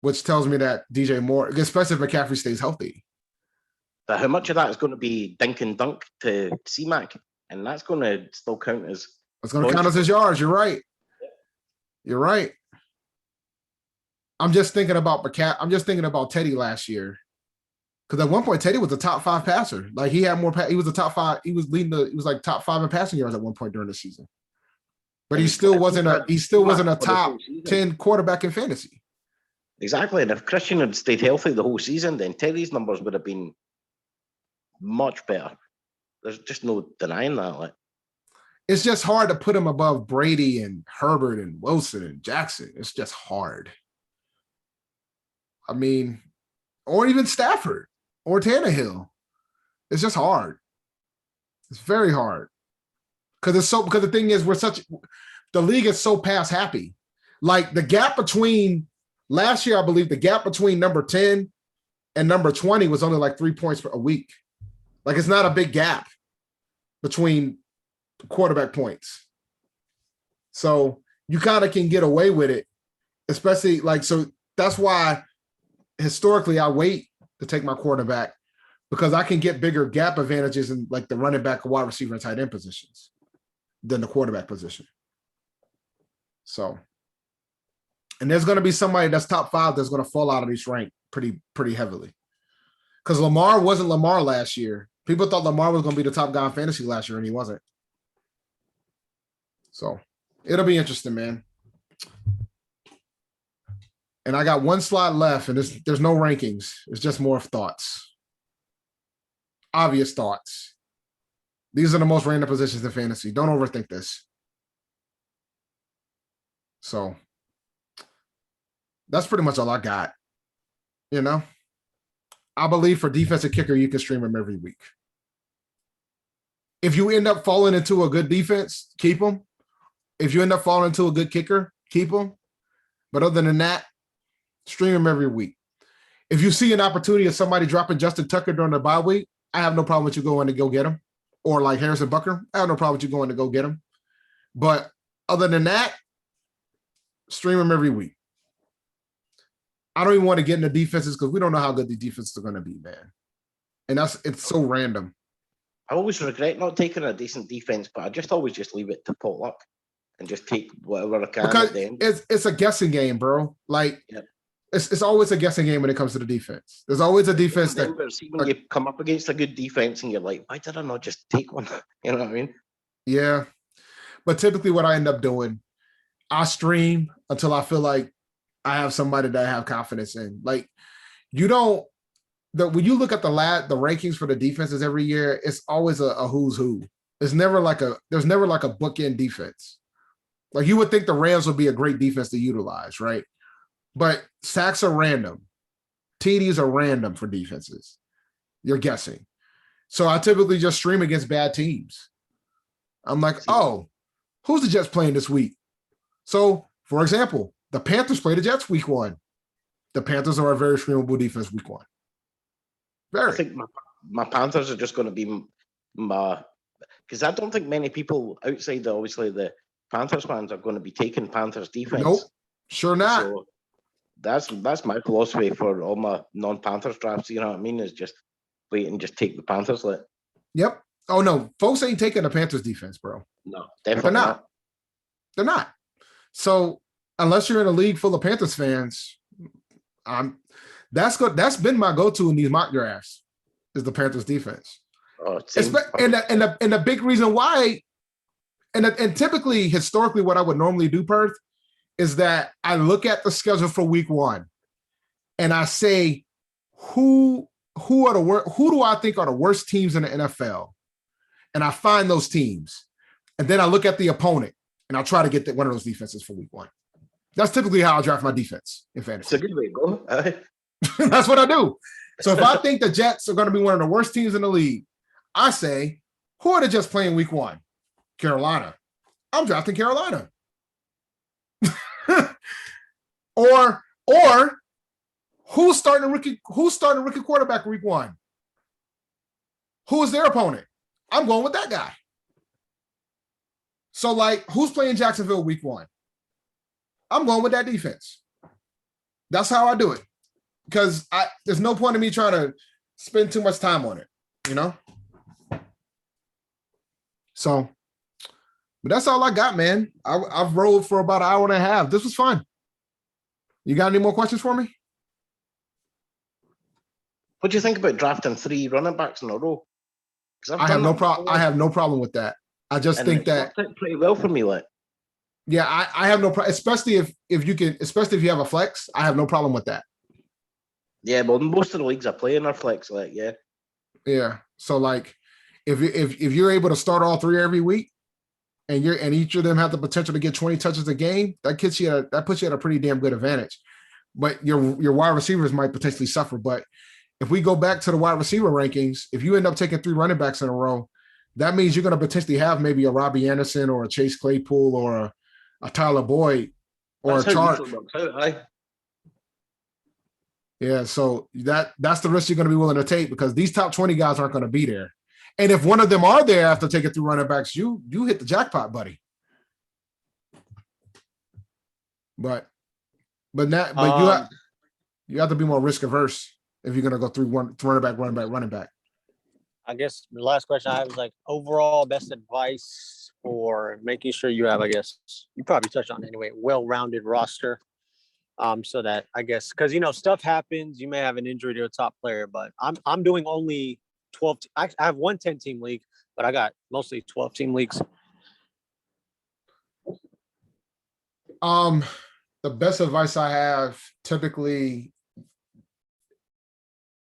which tells me that DJ Moore, especially if McCaffrey stays healthy. But how much of that is going to be dink and dunk to C-Mac? And that's going to still count as... It's going to count as his yards. You're right. You're right. I'm just thinking about I'm just thinking about Teddy last year. Because at one point, Teddy was a top 5 passer. Like he had more, he was a top 5. He was like top 5 in passing yards at one point during the season. But he still wasn't a top 10 quarterback in fantasy. Exactly. And if Christian had stayed healthy the whole season, then Teddy's numbers would have been much better. There's just no denying that. Like, it's just hard to put him above Brady and Herbert and Wilson and Jackson. It's just hard. I mean, or even Stafford or Tannehill. It's just hard. It's very hard. Because the thing is, the league is so pass happy. Like the gap between last year, I believe the gap between number 10 and number 20 was only like 3 points a week. Like it's not a big gap between quarterback points. So you kind of can get away with it, especially so that's why historically I wait to take my quarterback because I can get bigger gap advantages in like the running back, wide receiver, and tight end positions than the quarterback position. So, and there's going to be somebody that's top 5 that's going to fall out of this rank pretty heavily. Because Lamar wasn't Lamar last year. People thought Lamar was going to be the top guy in fantasy last year, and he wasn't. So, it'll be interesting, man. And I got one slide left, and there's no rankings. It's just more of thoughts. Obvious thoughts. These are the most random positions in fantasy. Don't overthink this. So, that's pretty much all I got. You know? I believe for defensive kicker, you can stream him every week. If you end up falling into a good defense, keep him. If you end up falling into a good kicker, keep him. But other than that, stream him every week. If you see an opportunity of somebody dropping Justin Tucker during the bye week, I have no problem with you going to go get him. Or like Harrison Butker, I have no problem with you going to go get him. But other than that, stream him every week. I don't even want to get into defenses because we don't know how good the defenses are going to be, man. And it's so random. I always regret not taking a decent defense, but I just always just leave it to pot luck and just take whatever I can Because at the end. it's a guessing game, bro. Like Yep. it's always a guessing game when it comes to the defense. There's always a defense that Remember, see when you come up against a good defense and you're like, why did I not just take one? You know what I mean? yeah. But typically what I end up doing, I stream until I feel like I have somebody that I have confidence in. Like when you look at the rankings for the defenses every year, it's always a who's who. There's never like a bookend defense. Like you would think the Rams would be a great defense to utilize, right? But sacks are random. TDs are random for defenses. You're guessing. So I typically just stream against bad teams. I'm like, oh, who's the Jets playing this week? So, for example, the Panthers play the Jets week 1. The Panthers are a very streamable defense week 1. I think my Panthers are just going to be because I don't think many people outside obviously the Panthers fans are going to be taking Panthers defense. Nope, sure not. So that's my philosophy for all my non-Panthers drafts. You know what I mean? Is just wait and just take the Panthers. Yep. Oh no, folks ain't taking the Panthers defense, bro. No, definitely They're not. not. They're not. So unless you're in a league full of Panthers fans, That's good. That's been my go-to in these mock drafts is the Panthers defense. Oh, same. And the big reason why, and typically historically what I would normally do, Perth, is that I look at the schedule for week 1 and I say, who do I think are the worst teams in the NFL? And I find those teams. And then I look at the opponent and I'll try to get one of those defenses for week 1. That's typically how I draft my defense in fantasy. It's a good way to go. Aye. That's what I do. So if I think the Jets are going to be one of the worst teams in the league, I say, who are the Jets playing week 1? Carolina. I'm drafting Carolina. or who's starting a rookie quarterback week 1? Who is their opponent? I'm going with that guy. So like, who's playing Jacksonville week 1? I'm going with that defense. That's how I do it. Because there's no point in me trying to spend too much time on it, you know? So, but that's all I got, man. I've rolled for about an hour and a half. This was fun. You got any more questions for me? What do you think about drafting 3 running backs in a row? I have no problem. I have no problem with that. I just think that worked out pretty well for me, like. Yeah, I have no problem, especially if you have a flex. I have no problem with that. Yeah, well, most of the leagues I play in are flex, like, yeah. Yeah. So like, if you're able to start all 3 every week, and each of them have the potential to get 20 touches a game, that puts you at a pretty damn good advantage. But your wide receivers might potentially suffer. But if we go back to the wide receiver rankings, if you end up taking 3 running backs in a row, that means you're going to potentially have maybe a Robbie Anderson or a Chase Claypool or a Tyler Boyd or That's a how Chark. usually works out, aye. Yeah, so that's the risk you're going to be willing to take because these top 20 guys aren't going to be there. And if one of them are there after taking 3 running backs, you hit the jackpot, buddy. But you have to be more risk averse if you're going to go through running back. I guess the last question I have is like overall best advice for making sure you have, I guess you probably touched on it anyway, well-rounded roster. So that I guess, cause stuff happens, you may have an injury to a top player, but I'm doing only 12. I have one 10-team league, but I got mostly 12-team leagues. The best advice I have, typically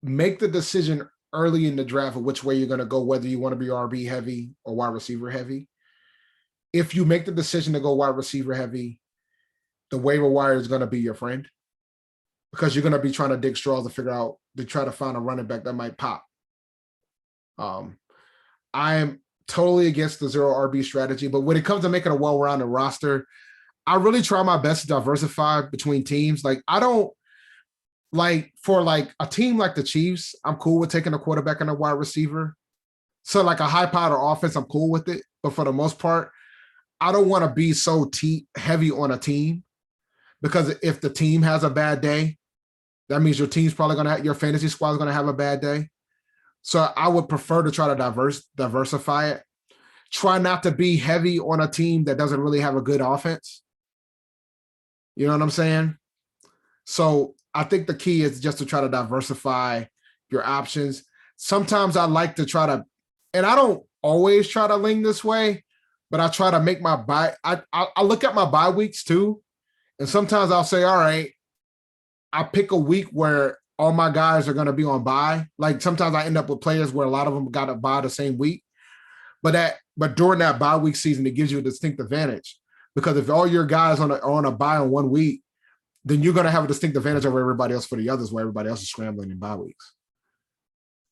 make the decision early in the draft of which way you're going to go, whether you want to be RB heavy or wide receiver heavy. If you make the decision to go wide receiver heavy, the waiver wire is going to be your friend because you're going to be trying to dig straws to try to find a running back that might pop. I am totally against the 0 RB strategy, but when it comes to making a well-rounded roster, I really try my best to diversify between teams. Like I don't like for like a team like the Chiefs, I'm cool with taking a quarterback and a wide receiver. So like a high-powered offense, I'm cool with it. But for the most part, I don't want to be so heavy on a team because if the team has a bad day, that means your team's probably going to have, your fantasy squad is going to have a bad day. So I would prefer to try to diversify it. Try not to be heavy on a team that doesn't really have a good offense. You know what I'm saying? So I think the key is just to try to diversify your options. Sometimes I like to try to, and I don't always try to lean this way, but I try to make my bye. I look at my bye weeks too. And sometimes I'll say, all right, I pick a week where all my guys are going to be on bye. Like sometimes I end up with players where a lot of them got to bye the same week. But during that bye week season, it gives you a distinct advantage because if all your guys are on a bye on 1 week, then you're going to have a distinct advantage over everybody else for the others where everybody else is scrambling in bye weeks.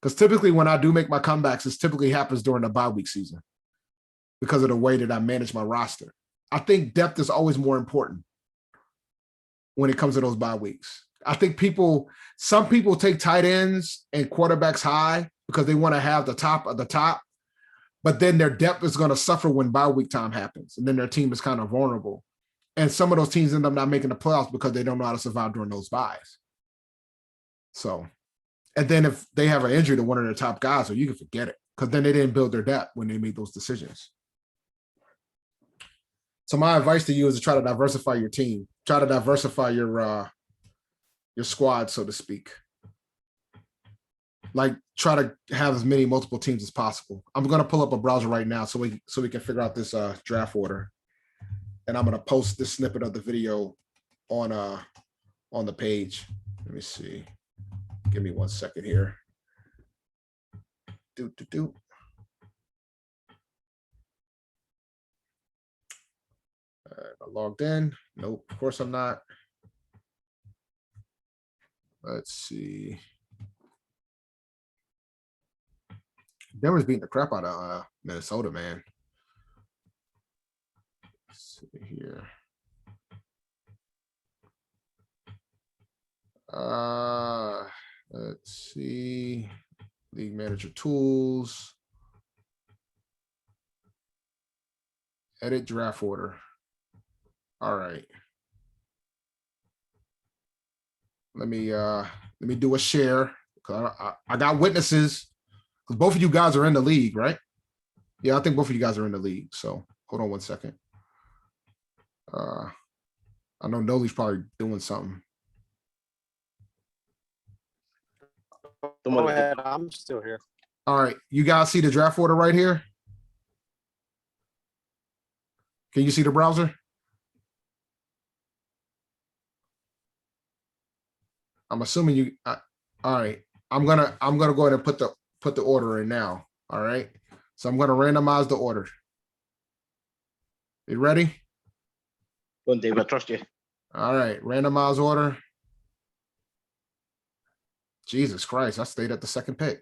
Because typically when I do make my comebacks, this typically happens during the bye week season because of the way that I manage my roster. I think depth is always more important when it comes to those bye weeks. I think some people take tight ends and quarterbacks high because they want to have the top of the top, but then their depth is going to suffer when bye week time happens. And then their team is kind of vulnerable. And some of those teams end up not making the playoffs because they don't know how to survive during those byes. So, and then if they have an injury to one of their top guys, you can forget it because then they didn't build their depth when they made those decisions. So my advice to you is to try to diversify your team. Try to diversify your squad, so to speak. like try to have as many multiple teams as possible. I'm gonna pull up a browser right now so we can figure out this draft order. And I'm gonna post this snippet of the video on the page. Let me see. Give me 1 second here. Do. I logged in. Nope, of course I'm not. Let's see. Denver's beating the crap out of Minnesota, man. Let's see here. Let's see. League manager tools. Edit draft order. All right. Let me do a share. I got witnesses. Because both of you guys are in the league, right? Yeah, I think both of you guys are in the league. So hold on 1 second. I know Noli's probably doing something. Go ahead, I'm still here. All right, you guys see the draft order right here? Can you see the browser? I'm assuming you. All right, I'm gonna go ahead and put the order in now. All right, so I'm gonna randomize the order. You ready? Go on, Dave, I trust you. All right, randomize order. Jesus Christ, I stayed at the second pick.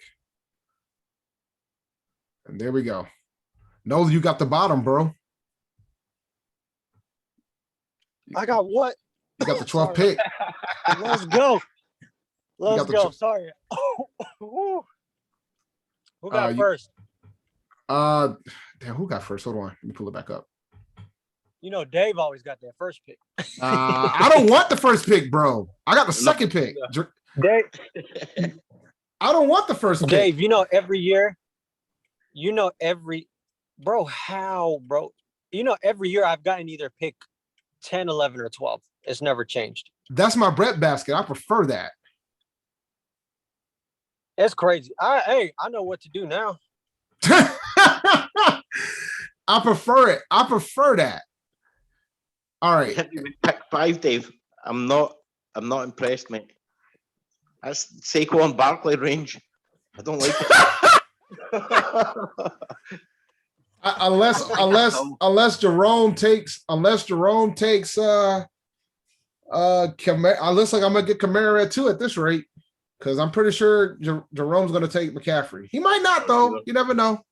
And there we go. No, you got the bottom, bro. I got what? You got the 12th pick. Let's go. Let's got the go. Sorry. Who got you- first? Damn, who got first? Hold on. Let me pull it back up. You know, Dave always got that first pick. I don't want the first pick, bro. I got the second pick. Dave, I don't want the first pick. Dave, every year, bro, how, bro? Every year I've gotten either pick 10, 11, or 12. It's never changed. That's my bread basket. I prefer that. It's crazy. I know what to do now. I prefer it. I prefer that. All right. Hit me with pick 5, Dave. I'm not impressed, mate. That's Saquon Barkley range. I don't like it. Unless Jerome takes Kamara, it looks like I'm gonna get Kamara at 2 at this rate, because I'm pretty sure Jerome's gonna take McCaffrey. He might not though. You never know.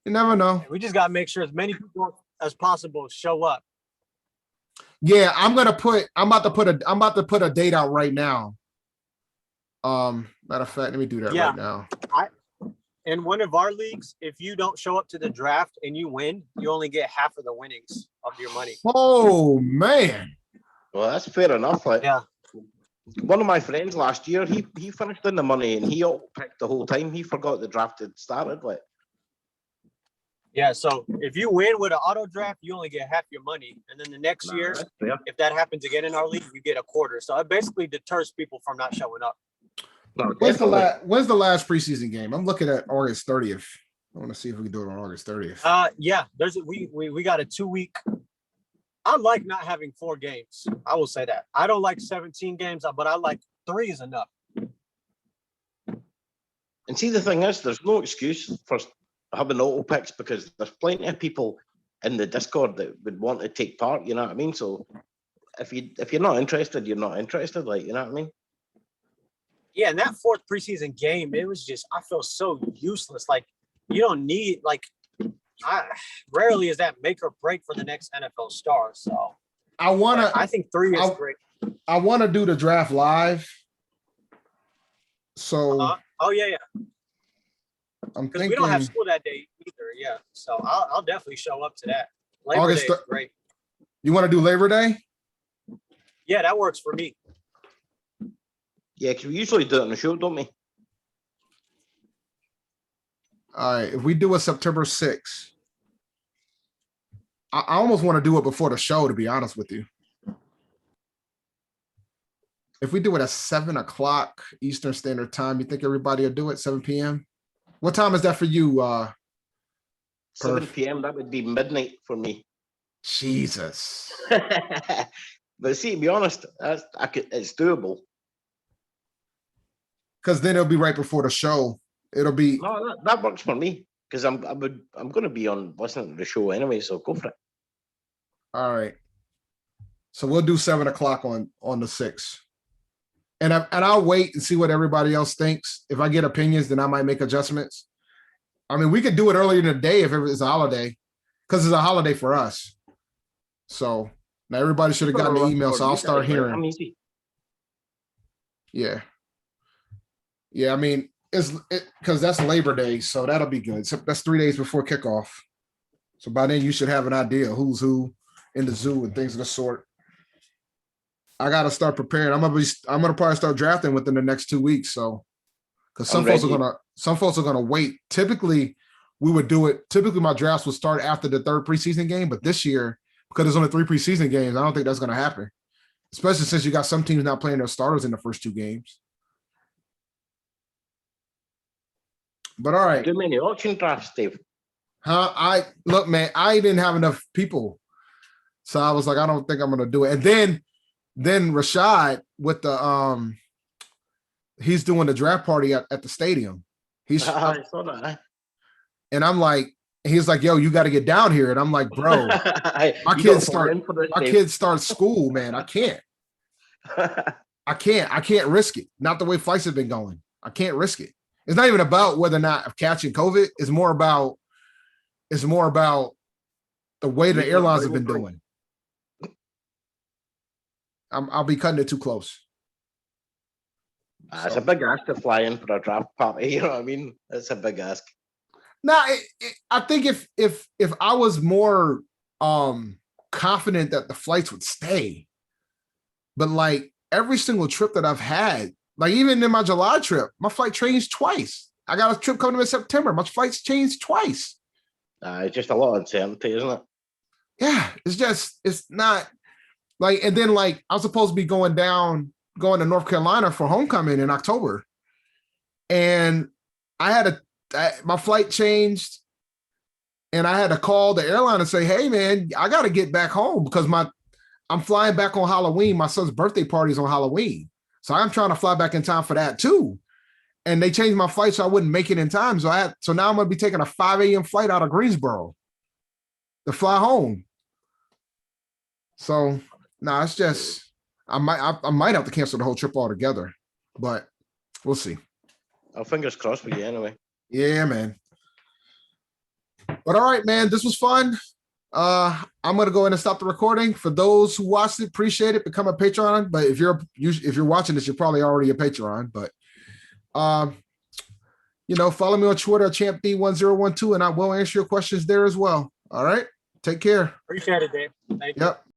You never know. We just got to make sure as many people as possible show up. Yeah, I'm about to put a date out right now. Matter of fact, let me do that right now. In one of our leagues, if you don't show up to the draft and you win, you only get half of the winnings of your money. Oh man. Well, that's fair enough. Like, Yeah. One of my friends last year, he finished in the money and he picked the whole time. He forgot the draft had started. Like, Yeah, so if you win with an auto draft, you only get half your money. And then the next year, that's fair. if that happens again in our league, you get a quarter. So it basically deters people from not showing up. No, When's definitely. the last preseason game? I'm looking at August 30th. I want to see if we can do it on August 30th. Yeah, we got a 2-week. I like not having 4 games. I will say that. I don't like 17 games, but I like 3 is enough. And see, the thing is, there's no excuse for having auto picks because there's plenty of people in the Discord that would want to take part. You know what I mean? So if you're not interested, you're not interested. Like, you know what I mean? Yeah, and that 4th preseason game, it was just, I feel so useless. Like, you don't need, like, rarely is that make or break for the next NFL star. So I think 3 is great. I want to do the draft live. So Oh yeah. I'm Because thinking we don't have school that day either. Yeah. So I'll definitely show up to that. Labor Day is great. You want to do Labor Day? Yeah, that works for me. Yeah, because we usually do it on the show, don't we? All right. If we do a September 6th, I almost want to do it before the show, to be honest with you. if we do it at 7 o'clock Eastern Standard Time, you think everybody will do it 7 p.m.? What time is that for you? 7 Perf. p.m. That would be midnight for me. Jesus. But see, to be honest, it's doable. Because then it'll be right before the show. It'll be No, that works for me because I'm going to be on listening to the show anyway. So go for it. all right. So we'll do 7 o'clock on the 6th. And I'll wait and see what everybody else thinks. If I get opinions, then I might make adjustments. I mean, we could do it earlier in the day if it's a holiday, because it's a holiday for us. So now everybody should have gotten the email, so I'll start I'm hearing. easy. Yeah. Yeah, I mean, because that's Labor Day, so that'll be good. So that's 3 days before kickoff. So by then you should have an idea who's who in the zoo and things of the sort. I gotta start preparing. I'm gonna probably start drafting within the next 2 weeks. So, because some folks are gonna wait. Typically, we would do it. Typically, my drafts would start after the 3rd preseason game, but this year, because there's only 3 preseason games, I don't think that's gonna happen. Especially since you got some teams not playing their starters in the first 2 games. But all right, Too many auction drafts, Dave. look, man, I didn't have enough people, so I was like, I don't think I'm gonna do it. And then Rashad with the he's doing the draft party at the stadium. I saw that. And I'm like, he's like, yo, you got to get down here. And I'm like, bro, my kids start school, man. I can't risk it. Not the way flights have been going. I can't risk it. It's not even about whether or not I'm catching COVID. It's more about the way the airlines have been doing. I'll be cutting it too close. It's a big ask to fly in for a draft party. You know what I mean? It's a big ask. No, I think if I was more confident that the flights would stay, but like every single trip that I've had, like even in my July trip, my flight changed twice. I got a trip coming in September. My flights changed twice. It's just a lot of uncertainty, isn't it? Yeah, it's not like, and then like I was supposed to be going to North Carolina for homecoming in October. And my flight changed and I had to call the airline and say, hey man, I got to get back home because I'm flying back on Halloween. My son's birthday party is on Halloween. So I'm trying to fly back in time for that too. And they changed my flight so I wouldn't make it in time. So now I'm going to be taking a 5 a.m. flight out of Greensboro to fly home. So it's just, I might have to cancel the whole trip altogether, but we'll see. Oh, fingers crossed for you anyway. Yeah, man. But all right, man, this was fun. I'm gonna go ahead and stop the recording. For those who watched it, appreciate it. Become a Patreon. But if you're watching this, you're probably already a Patreon. But follow me on Twitter, ChampD1012, and I will answer your questions there as well. All right, take care. Appreciate it, Dave. Thank you. Yep.